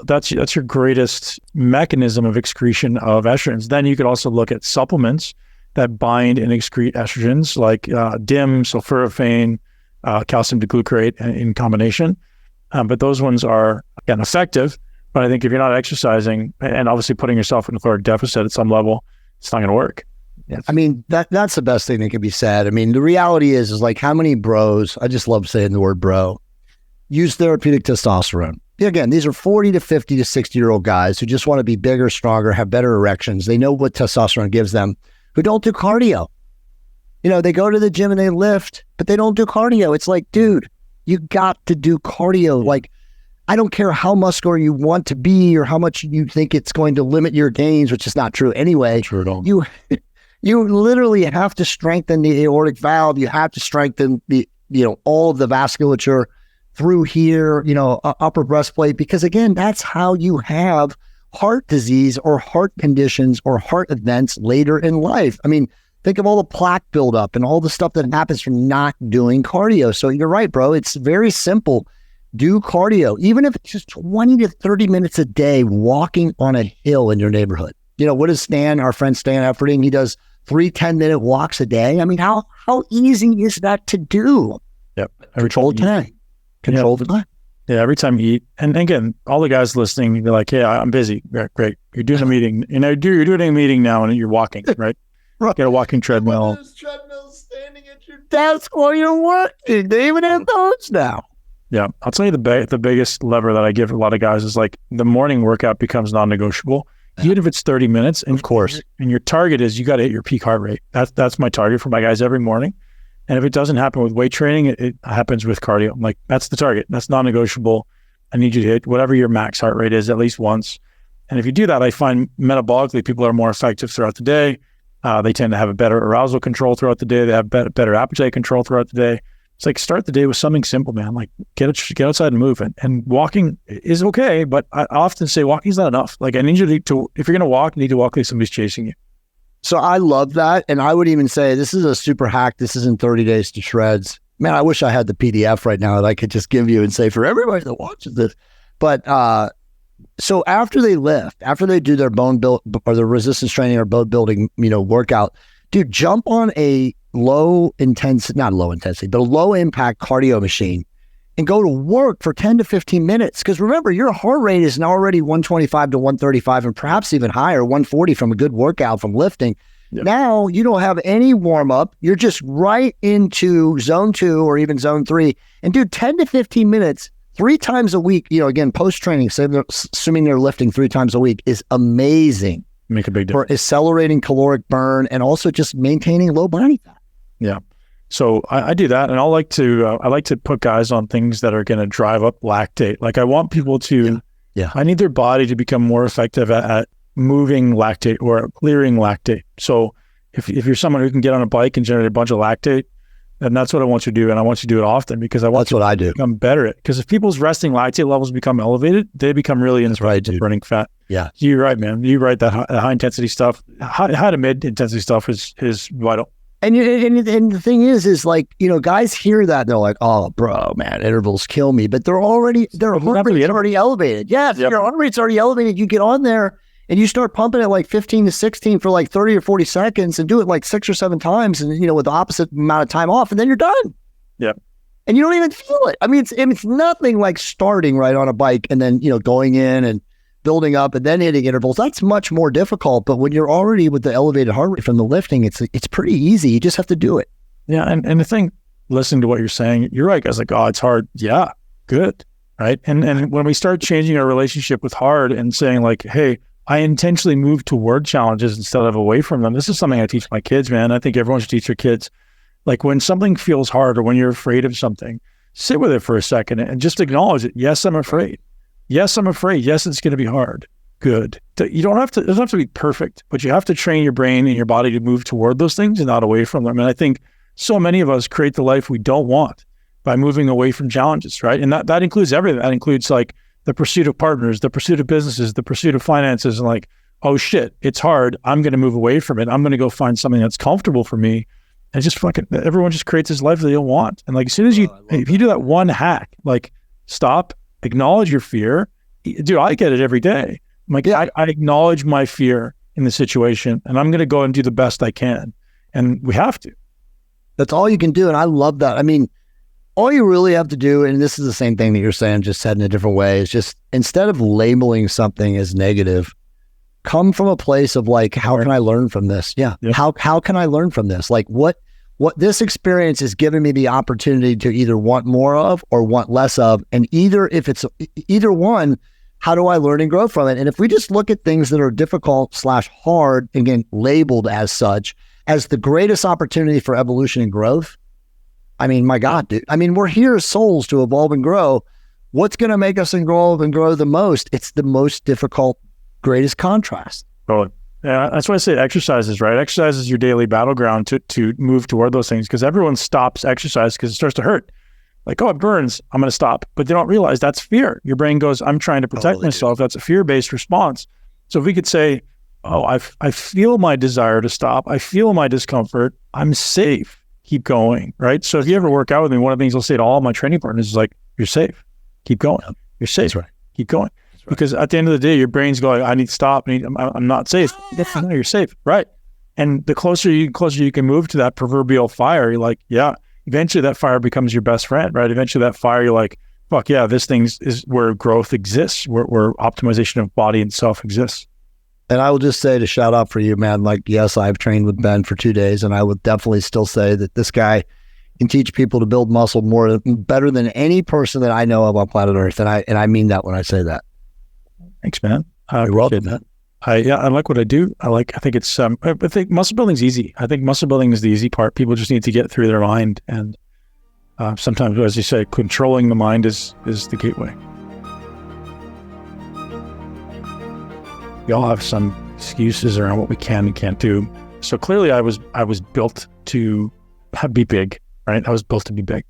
That's your greatest mechanism of excretion of estrogens. Then you could also look at supplements that bind and excrete estrogens, like DIM, sulforaphane, calcium diglucarate in combination. But those ones are, again, effective. But I think if you're not exercising and obviously putting yourself in a caloric deficit at some level, it's not going to work. Yes. I mean, that's the best thing that can be said. I mean, the reality is like how many bros, I just love saying the word bro, use therapeutic testosterone. Again, these are 40 to 50 to 60-year-old guys who just want to be bigger, stronger, have better erections. They know what testosterone gives them, who don't do cardio. You know, they go to the gym and they lift, but they don't do cardio. It's like, dude, you got to do cardio. Like, I don't care how muscular you want to be or how much you think it's going to limit your gains, which is not true anyway. True at all. You literally have to strengthen the aortic valve. You have to strengthen the, all of the vasculature through here, upper breastplate, because again, that's how you have heart disease or heart conditions or heart events later in life. I mean, think of all the plaque buildup and all the stuff that happens from not doing cardio. So you're right, bro. It's very simple. Do cardio, even if it's just 20 to 30 minutes a day walking on a hill in your neighborhood. What does our friend Stan Efferding, he does 3 10-minute walks a day. I mean, how easy is that to do? Yep. Control time. Control the time. Yeah, every time you eat. And again, all the guys listening, they're like, yeah, I'm busy. Yeah, great. You're doing a meeting. You're doing a meeting now and you're walking, right? Right. Get a walking treadmill. There's treadmills standing at your desk while you're working. They even have those now. Yeah. I'll tell you the biggest lever that I give a lot of guys is like the morning workout becomes non-negotiable. Even if it's 30 minutes, and of course, and your target is you got to hit your peak heart rate. That's my target for my guys every morning. And if it doesn't happen with weight training, it happens with cardio. I'm like, that's the target. That's non-negotiable. I need you to hit whatever your max heart rate is at least once. And if you do that, I find metabolically people are more effective throughout the day. They tend to have a better arousal control throughout the day. They have better appetite control throughout the day. It's like start the day with something simple, man. Like get outside and move. And walking is okay, but I often say walking is not enough. Like I need you to if you're going to walk, you need to walk like somebody's chasing you. So I love that. And I would even say this is a super hack. This isn't 30 days to shreds. Man, I wish I had the PDF right now that I could just give you and say for everybody that watches this. But so after they lift, after they do their bone build or their resistance training or bone building, workout, dude, jump on a low impact cardio machine and go to work for 10 to 15 minutes. Because remember, your heart rate is now already 125 to 135 and perhaps even higher, 140 from a good workout from lifting. Yep. Now you don't have any warm up. You're just right into zone 2 or even zone 3 and do 10 to 15 minutes 3 times a week. Again, post-training, assuming they're lifting 3 times a week is amazing. Make a big difference. For accelerating caloric burn and also just maintaining low body fat. Yeah. So I do that. And I like to put guys on things that are going to drive up lactate. Like I want people to, I need their body to become more effective at moving lactate or clearing lactate. So if you're someone who can get on a bike and generate a bunch of lactate, then that's what I want you to do. And I want you to do it often because I want that's what I do. Become better at it. Because if people's resting lactate levels become elevated, they become really into burning fat. Yeah. You're right, man. You're right. That high intensity stuff, high to mid intensity stuff is vital. And the thing is like, guys hear that and they're like, oh, bro, man, intervals kill me. But their heart rate's already elevated. Yeah, if your heart rate's already elevated, you get on there and you start pumping it like 15 to 16 for like 30 or 40 seconds and do it like 6 or 7 times and, with the opposite amount of time off, and then you're done. Yeah. And you don't even feel it. I mean, it's nothing like starting right on a bike and then, going in and building up and then hitting intervals. That's much more difficult. But when you're already with the elevated heart rate from the lifting, it's pretty easy. You just have to do it. Yeah. And the thing, listening to what you're saying, you're right. Guys like, oh, it's hard. Yeah, good. Right. And when we start changing our relationship with hard and saying like, hey, I intentionally move toward challenges instead of away from them. This is something I teach my kids, man. I think everyone should teach their kids. Like when something feels hard or when you're afraid of something, sit with it for a second and just acknowledge it. Yes, I'm afraid. Yes, I'm afraid. Yes, it's going to be hard. Good. It doesn't have to be perfect, but you have to train your brain and your body to move toward those things and not away from them. And I think so many of us create the life we don't want by moving away from challenges, right? And that includes everything. That includes like the pursuit of partners, the pursuit of businesses, the pursuit of finances, and like, oh shit, it's hard. I'm going to move away from it. I'm going to go find something that's comfortable for me. And just everyone just creates this life that they don't want. And like, as soon as if you do that one hack, like stop, acknowledge your fear. Dude, I get it every day. I'm like, I acknowledge my fear in the situation and I'm going to go and do the best I can. And we have to. That's all you can do. And I love that. I mean, all you really have to do, and this is the same thing that you're saying, just said in a different way, is just instead of labeling something as negative, come from a place of like, how can I learn from this? Yeah. How can I learn from this? Like what this experience is giving me the opportunity to either want more of or want less of. And if it's either one, how do I learn and grow from it? And if we just look at things that are difficult / hard, again, labeled as such, as the greatest opportunity for evolution and growth, I mean, my God, dude. I mean, we're here as souls to evolve and grow. What's going to make us evolve and grow the most? It's the most difficult, greatest contrast. Totally. Yeah, that's why I say exercises, right? Exercise is your daily battleground to move toward those things, because everyone stops exercise because it starts to hurt. Like, oh, it burns, I'm going to stop. But they don't realize that's fear. Your brain goes, I'm trying to protect myself. That's a fear-based response. So if we could say, oh, I feel my desire to stop. I feel my discomfort. I'm safe. Keep going, right? So if you ever work out with me, one of the things I'll say to all my training partners is like, you're safe. Keep going. You're safe. That's right. Keep going. Right. Because at the end of the day, your brain's going, I need to stop. I'm not safe. No, you're safe. Right. And the closer you can move to that proverbial fire, you're like, yeah, eventually that fire becomes your best friend, right? Eventually that fire, you're like, fuck yeah, this thing is where growth exists, where optimization of body and self exists. And I will just say to shout out for you, man, like, yes, I've trained with Ben for 2 days, and I would definitely still say that this guy can teach people to build muscle better than any person that I know of on planet Earth. And I mean that when I say that. Thanks, man. You're welcome, man. I like what I do. I think it's, I think muscle building is easy. I think muscle building is the easy part. People just need to get through their mind. And sometimes, as you say, controlling the mind is the gateway. We all have some excuses around what we can and can't do. So clearly I was built to be big, right? I was built to be big.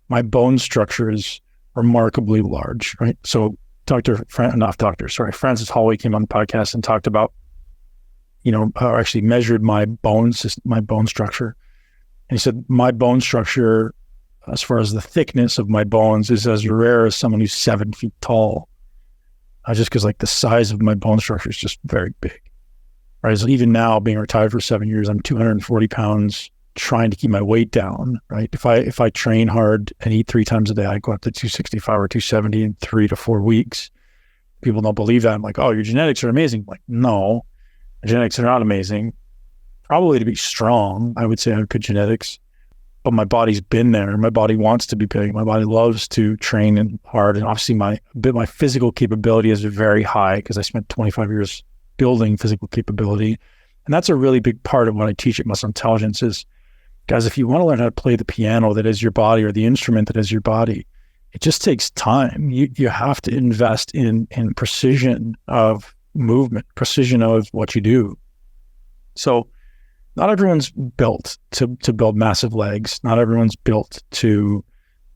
My bone structure is remarkably large, right? So Francis Holloway came on the podcast and talked about, or actually measured my bone structure. And he said, my bone structure, as far as the thickness of my bones, is as rare as someone who's 7 feet tall. Just because like the size of my bone structure is just very big, right? So even now, being retired for 7 years, I'm 240 pounds, trying to keep my weight down, right? If I train hard and eat 3 times a day, I go up to 265 or 270 in 3 to 4 weeks. People don't believe that. I'm like, oh, your genetics are amazing. I'm like, no, my genetics are not amazing. Probably to be strong, I would say I have good genetics, but my body's been there. My body wants to be big. My body loves to train and hard. And obviously my physical capability is very high because I spent 25 years building physical capability. And that's a really big part of what I teach at Muscle Intelligence is, guys, if you want to learn how to play the piano that is your body or the instrument that is your body, it just takes time. You have to invest in precision of movement, precision of what you do. So not everyone's built to build massive legs. Not everyone's built to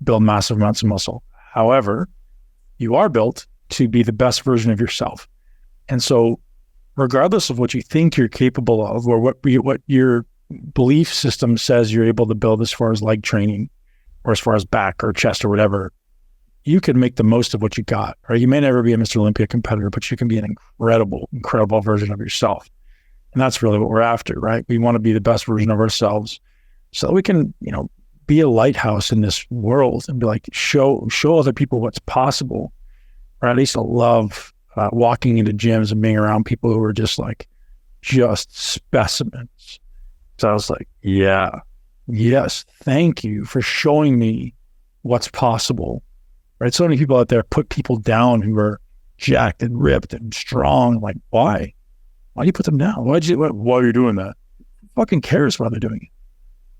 build massive amounts of muscle. However, you are built to be the best version of yourself. And so regardless of what you think you're capable of or what your belief system says you're able to build as far as leg training or as far as back or chest or whatever, you can make the most of what you got. Right? You may never be a Mr. Olympia competitor, but you can be an incredible version of yourself. And that's really what we're after, right? We want to be the best version of ourselves so that we can, be a lighthouse in this world and be like, show other people what's possible. Or at least I love walking into gyms and being around people who are just specimens. So I was like, yes, thank you for showing me what's possible, right? So many people out there put people down who are jacked and ripped and strong. I'm like, why? Why do you put them down? Why are you doing that? Who fucking cares why they're doing it?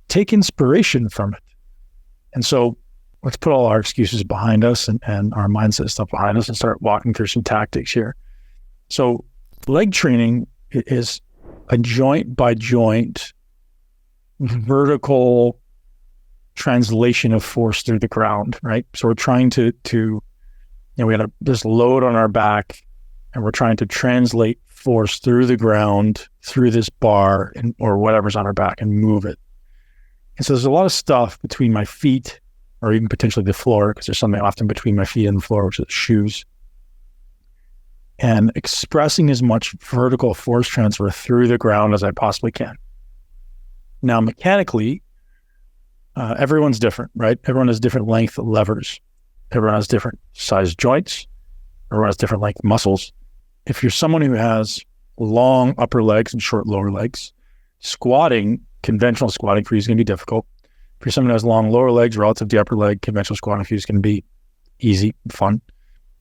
Take inspiration from it. And so let's put all our excuses behind us and our mindset stuff behind us and start walking through some tactics here. So leg training is a joint by joint vertical translation of force through the ground, right? So we're trying to we got this load on our back and we're trying to translate force through the ground, through this bar or whatever's on our back and move it. And so there's a lot of stuff between my feet or even potentially the floor, because there's something often between my feet and the floor, which is shoes. And expressing as much vertical force transfer through the ground as I possibly can. Now, mechanically, everyone's different, right? Everyone has different length levers. Everyone has different size joints. Everyone has different length muscles. If you're someone who has long upper legs and short lower legs, conventional squatting for you is going to be difficult. If you're someone who has long lower legs relative to upper leg, conventional squatting for you is going to be easy, fun.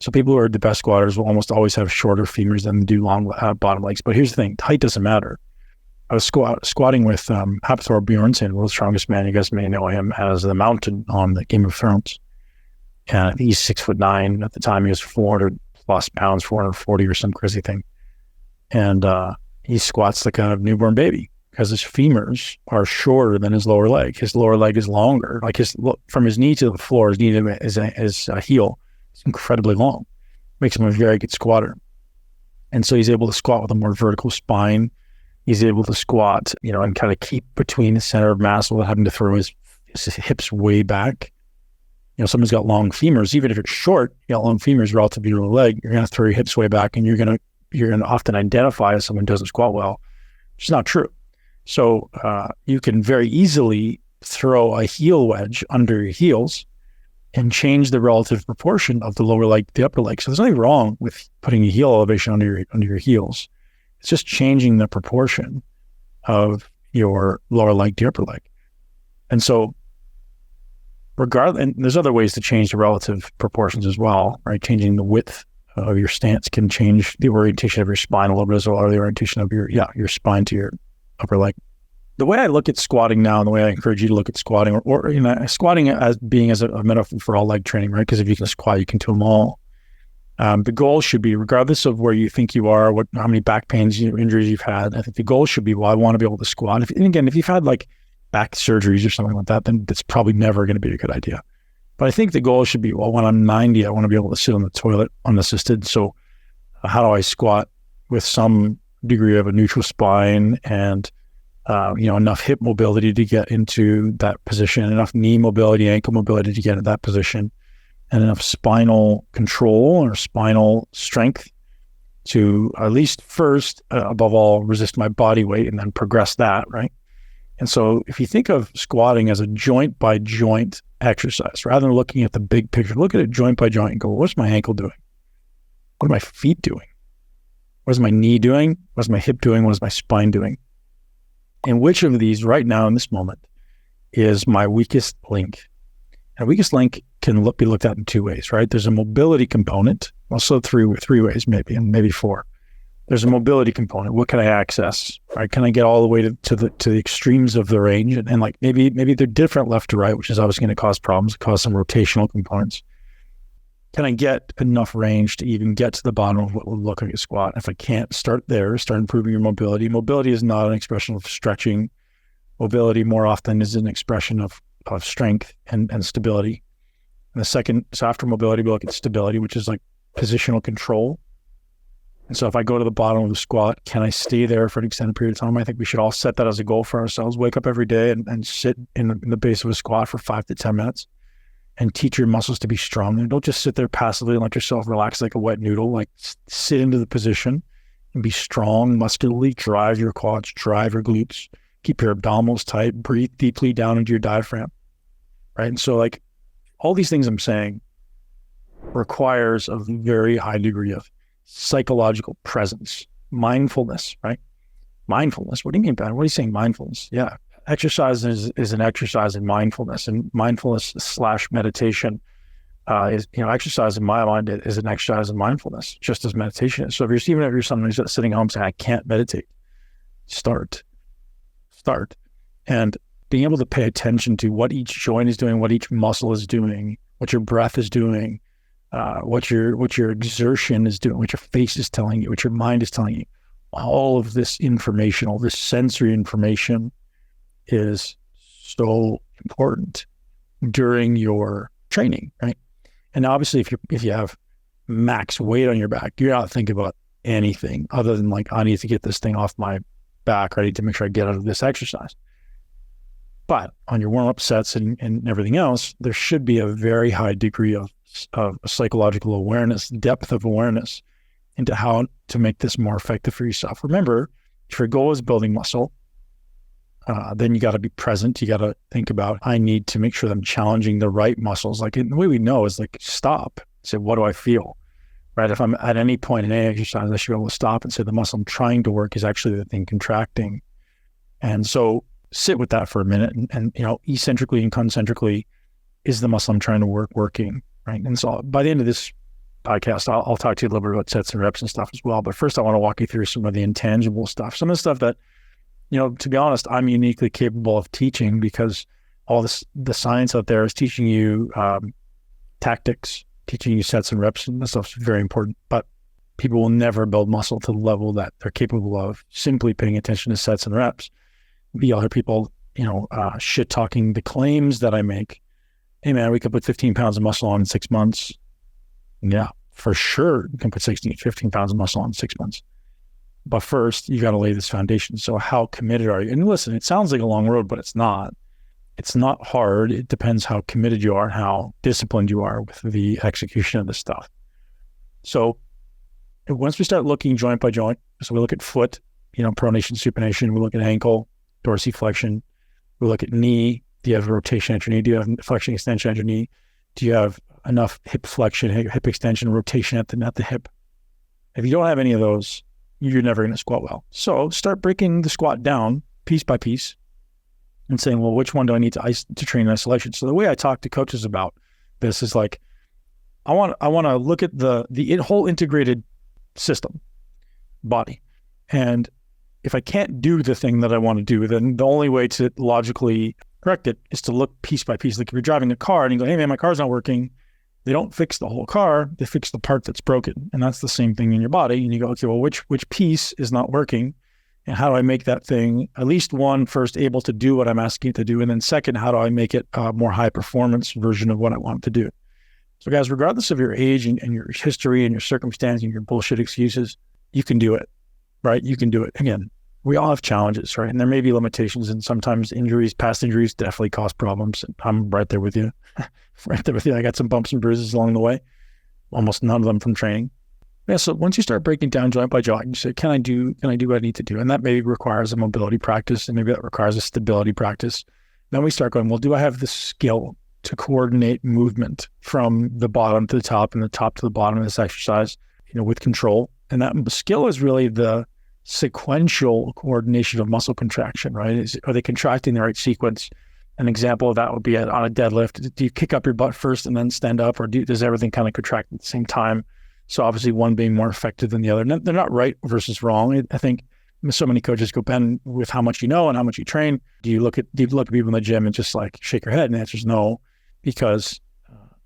So people who are the best squatters will almost always have shorter femurs than do long bottom legs. But here's the thing, height doesn't matter. I was squatting with Hafthor Bjornsson, world's strongest man. You guys may know him as the Mountain on the Game of Thrones. And I think he's 6'9". At the time, he was 400 plus pounds, 440 or some crazy thing. And he squats like a newborn baby because his femurs are shorter than his lower leg. His lower leg is longer. Like from his knee to the floor, his knee to his heel is incredibly long. Makes him a very good squatter. And so he's able to squat with a more vertical spine. He's able to squat, and kind of keep between the center of mass without having to throw his hips way back. Someone's got long femurs. Even if you're short, you got long femurs relative to your lower leg, you're going to throw your hips way back, and you're going to often identify as someone who doesn't squat well, which is not true. So you can very easily throw a heel wedge under your heels and change the relative proportion of the lower leg to the upper leg. So there's nothing wrong with putting a heel elevation under your heels. It's just changing the proportion of your lower leg to upper leg. And so and there's other ways to change the relative proportions as well, right? Changing the width of your stance can change the orientation of your spine a little bit as well, or the orientation of your spine to your upper leg. The way I look at squatting now, and the way I encourage you to look at squatting, or squatting as being as a metaphor for all leg training, right? Because if you can squat, you can do them all. The goal should be, regardless of where you think you are, how many back pains, injuries you've had, I think the goal should be, well, I want to be able to squat. And again, if you've had like back surgeries or something like that, then that's probably never going to be a good idea. But I think the goal should be, well, when I'm 90, I want to be able to sit on the toilet unassisted. So how do I squat with some degree of a neutral spine and, enough hip mobility to get into that position, enough knee mobility, ankle mobility to get into that position, and enough spinal control or spinal strength to at least first, above all, resist my body weight and then progress that, right? And so if you think of squatting as a joint by joint exercise, rather than looking at the big picture, look at it joint by joint and go, what's my ankle doing? What are my feet doing? What is my knee doing? What is my hip doing? What is my spine doing? And which of these right now in this moment is my weakest link? And weakest link can be looked at in two ways, right? There's a mobility component, also three ways maybe, and maybe four. There's a mobility component. What can I access? Right? Can I get all the way to the extremes of the range? And like maybe they're different left to right, which is obviously going to cause problems, cause some rotational components. Can I get enough range to even get to the bottom of what would look like a squat? If I can't, start there, start improving your mobility. Mobility is not an expression of stretching. Mobility more often is an expression of strength and stability. And the second, so after mobility, we look at stability, which is like positional control. And so if I go to the bottom of the squat, can I stay there for an extended period of time? I think we should all set that as a goal for ourselves. Wake up every day and sit in the base of a squat for 5 to 10 minutes and teach your muscles to be strong. And don't just sit there passively and let yourself relax like a wet noodle. Like sit into the position and be strong muscularly, drive your quads, drive your glutes, keep your abdominals tight, breathe deeply down into your diaphragm, right? And so like all these things I'm saying requires a very high degree of psychological presence, mindfulness, right? Mindfulness. What do you mean by that? What are you saying? Mindfulness. Yeah. Exercise is an exercise in mindfulness, and mindfulness / meditation is, exercise in my mind is an exercise in mindfulness, just as meditation is. So if you're someone who's sitting at home saying, I can't meditate, start. And being able to pay attention to what each joint is doing, what each muscle is doing, what your breath is doing, what your exertion is doing, what your face is telling you, what your mind is telling you. All of this information, all this sensory information is so important during your training, right? And obviously if you have max weight on your back, you're not thinking about anything other than like, I need to get this thing off my back. I need to make sure I get out of this exercise. But on your warm-up sets and everything else, there should be a very high degree of psychological awareness, depth of awareness into how to make this more effective for yourself. Remember, if your goal is building muscle, then you got to be present. You got to think about, I need to make sure that I'm challenging the right muscles. Like the way we know is like, stop. Say, what do I feel? Right? If I'm at any point in any exercise, I should be able to stop and say the muscle I'm trying to work is actually the thing contracting. And so sit with that for a minute and eccentrically and concentrically, is the muscle I'm trying to work working? Right. And so by the end of this podcast, I'll talk to you a little bit about sets and reps and stuff as well. But first I want to walk you through some of the intangible stuff, some of the stuff that, to be honest, I'm uniquely capable of teaching, because all the science out there is teaching you tactics, teaching you sets and reps, and this stuff's very important. But people will never build muscle to the level that they're capable of simply paying attention to sets and reps. You'll hear people, shit talking the claims that I make. Hey man, we could put 15 pounds of muscle on in 6 months. Yeah, for sure. You can put 15 pounds of muscle on in 6 months. But first, you got to lay this foundation. So how committed are you? And listen, it sounds like a long road, but it's not. It's not hard. It depends how committed you are and how disciplined you are with the execution of this stuff. So once we start looking joint by joint, so we look at foot, pronation, supination, we look at ankle, dorsiflexion, we look at knee. Do you have rotation at your knee? Do you have flexion, extension at your knee? Do you have enough hip flexion, hip extension, rotation at the hip? If you don't have any of those, you're never going to squat well. So start breaking the squat down piece by piece and saying, well, which one do I need to train in isolation? So the way I talk to coaches about this is like, I want to look at the whole integrated system, body. And if I can't do the thing that I want to do, then the only way to logically correct it is to look piece by piece. Like if you're driving a car and you go, hey man, my car's not working. They don't fix the whole car, they fix the part that's broken. And that's the same thing in your body. And you go, okay, well, which piece is not working? And how do I make that thing, at least one, first able to do what I'm asking it to do? And then second, how do I make it a more high performance version of what I want it to do? So guys, regardless of your age and your history and your circumstance and your bullshit excuses, you can do it, right? You can do it. Again, we all have challenges, right? And there may be limitations, and sometimes injuries, past injuries definitely cause problems. And I'm right there with you. Right there with you. I got some bumps and bruises along the way, almost none of them from training. Yeah, so once you start breaking down joint by joint, you say, can I do what I need to do? And that maybe requires a mobility practice, and maybe that requires a stability practice. Then we start going, well, do I have the skill to coordinate movement from the bottom to the top and the top to the bottom of this exercise, with control? And that skill is really the sequential coordination of muscle contraction, right? Are they contracting the right sequence? An example of that would be on a deadlift. Do you kick up your butt first and then stand up, or does everything kind of contract at the same time? So obviously one being more effective than the other. They're not right versus wrong. I think so many coaches go, Ben, with how much you know and how much you train, do you look at people in the gym and just like shake your head? And the answer is no, because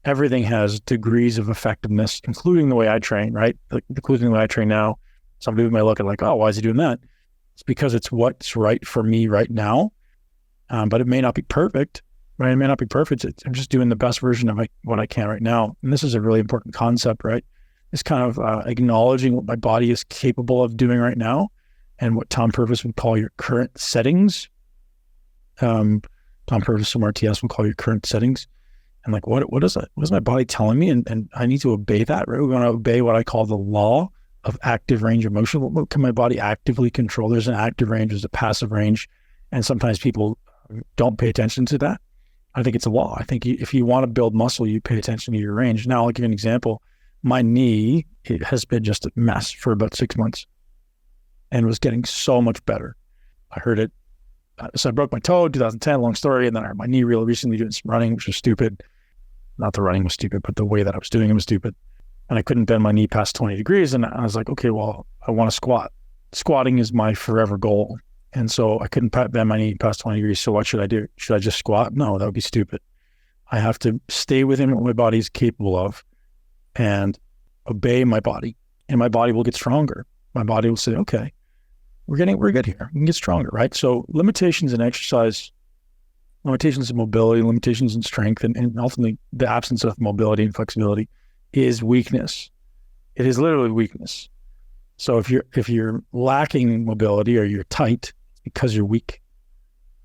everything has degrees of effectiveness, including the way I train, right? Like, including the way I train now. Some people may look at like, oh, why is he doing that? It's because it's what's right for me right now. But it may not be perfect, right? It may not be perfect. I'm just doing the best version of what I can right now. And this is a really important concept, right? It's kind of acknowledging what my body is capable of doing right now and what Tom Purvis would call your current settings. Tom Purvis from RTS would call your current settings. And like, what is my body telling me? And I need to obey that, right? We're going to obey what I call the law of active range of motion. What can my body actively control? There's an active range, there's a passive range. And sometimes people don't pay attention to that. I think it's a law. I think if you want to build muscle, you pay attention to your range. Now, I'll give you an example. My knee, it has been just a mess for about 6 months and was getting so much better. I heard it. So I broke my toe in 2010, long story. And then I hurt my knee real recently doing some running, which was stupid. Not the running was stupid, but the way that I was doing it was stupid. And I couldn't bend my knee past 20 degrees. And I was like, okay, well, I want to squat. Squatting is my forever goal. And so I couldn't bend my knee past 20 degrees. So what should I do? Should I just squat? No, that would be stupid. I have to stay within what my body is capable of and obey my body. And my body will get stronger. My body will say, okay, we're good here. We can get stronger, right? So limitations in exercise, limitations in mobility, limitations in strength, and ultimately the absence of mobility and flexibility is weakness. It is literally weakness. So if you're lacking mobility or you're tight, it's because you're weak.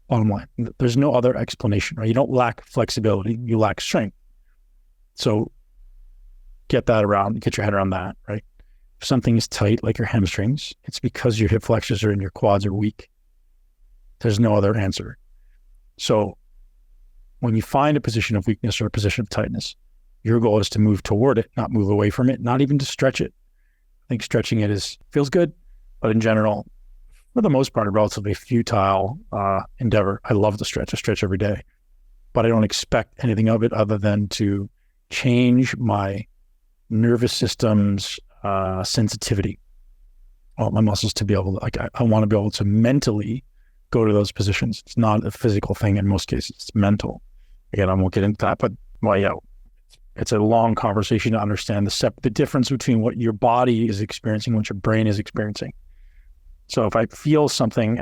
Bottom line, there's no other explanation, right? You don't lack flexibility, you lack strength. So get your head around that, right? If something is tight, like your hamstrings, it's because your hip flexors and your quads are weak. There's no other answer. So when you find a position of weakness or a position of tightness, your goal is to move toward it, not move away from it, not even to stretch it. I think stretching it feels good, but in general, for the most part, a relatively futile endeavor. I love to stretch. I stretch every day, but I don't expect anything of it other than to change my nervous system's sensitivity. I want my muscles to be able to, I want to be able to mentally go to those positions. It's not a physical thing in most cases. It's mental. Again, I won't get into that, but it's a long conversation to understand the difference between what your body is experiencing and what your brain is experiencing. So if I feel something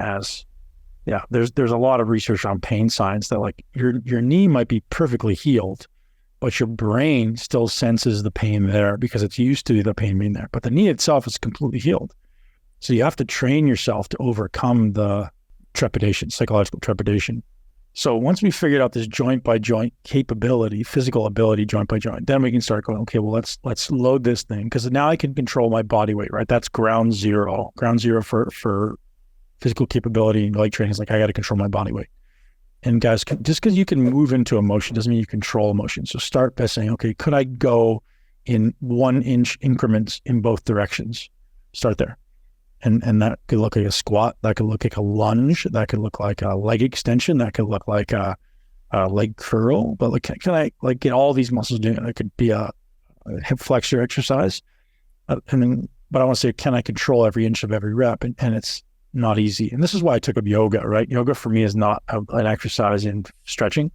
there's a lot of research on pain science that like your knee might be perfectly healed, but your brain still senses the pain there because it's used to the pain being there. But the knee itself is completely healed. So you have to train yourself to overcome the trepidation, psychological trepidation. So once we figured out this joint by joint capability, physical ability, joint by joint, then we can start going, okay, well, let's load this thing, because now I can control my body weight, right? That's ground zero. Ground zero for physical capability and leg training is like, I got to control my body weight. And guys, just because you can move into a motion doesn't mean you control a motion. So start by saying, okay, could I go in 1 inch increments in both directions? Start there. And that could look like a squat. That could look like a lunge. That could look like a leg extension. That could look like a leg curl. But like, can I like get all these muscles doing it? It could be a hip flexor exercise. But I want to say, can I control every inch of every rep? And it's not easy. And this is why I took up yoga, right? Yoga for me is not an exercise in stretching.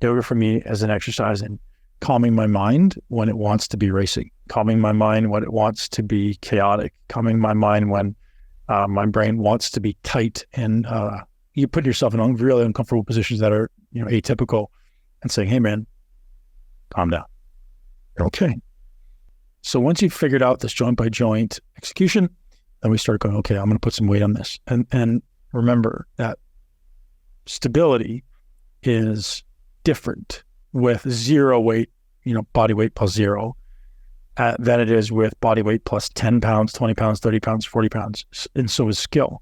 Yoga for me is an exercise in calming my mind when it wants to be racing, calming my mind when it wants to be chaotic, calming my mind when my brain wants to be tight, and you put yourself in really uncomfortable positions that are, atypical, and saying, hey man, calm down. You're okay. So once you've figured out this joint by joint execution, then we start going, okay, I'm going to put some weight on this. And remember that stability is different with zero weight, body weight plus zero, than it is with body weight plus 10 pounds, 20 pounds, 30 pounds, 40 pounds. And so is skill.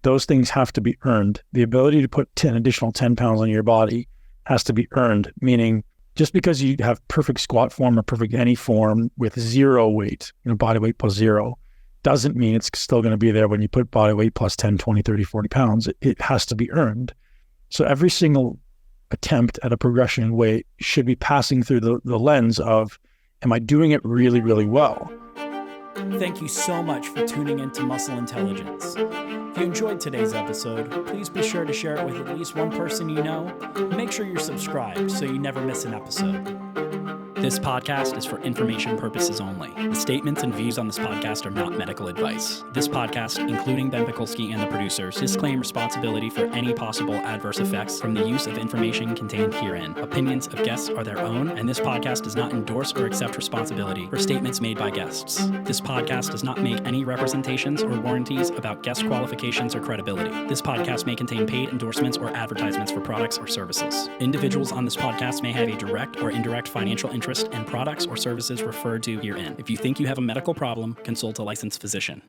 Those things have to be earned. The ability to put an additional 10 pounds on your body has to be earned, meaning just because you have perfect squat form or perfect any form with zero weight, body weight plus zero, doesn't mean it's still going to be there when you put body weight plus 10, 20, 30, 40 pounds. It has to be earned. So every single attempt at a progression in weight should be passing through the lens of, am I doing it really, really well? Thank you so much for tuning into Muscle Intelligence. If you enjoyed today's episode, please be sure to share it with at least one person you know. Make sure you're subscribed so you never miss an episode. This podcast is for information purposes only. The statements and views on this podcast are not medical advice. This podcast, including Ben Pakulski and the producers, disclaim responsibility for any possible adverse effects from the use of information contained herein. Opinions of guests are their own, and this podcast does not endorse or accept responsibility for statements made by guests. This podcast does not make any representations or warranties about guest qualifications or credibility. This podcast may contain paid endorsements or advertisements for products or services. Individuals on this podcast may have a direct or indirect financial interest in products or services referred to herein. If you think you have a medical problem, consult a licensed physician.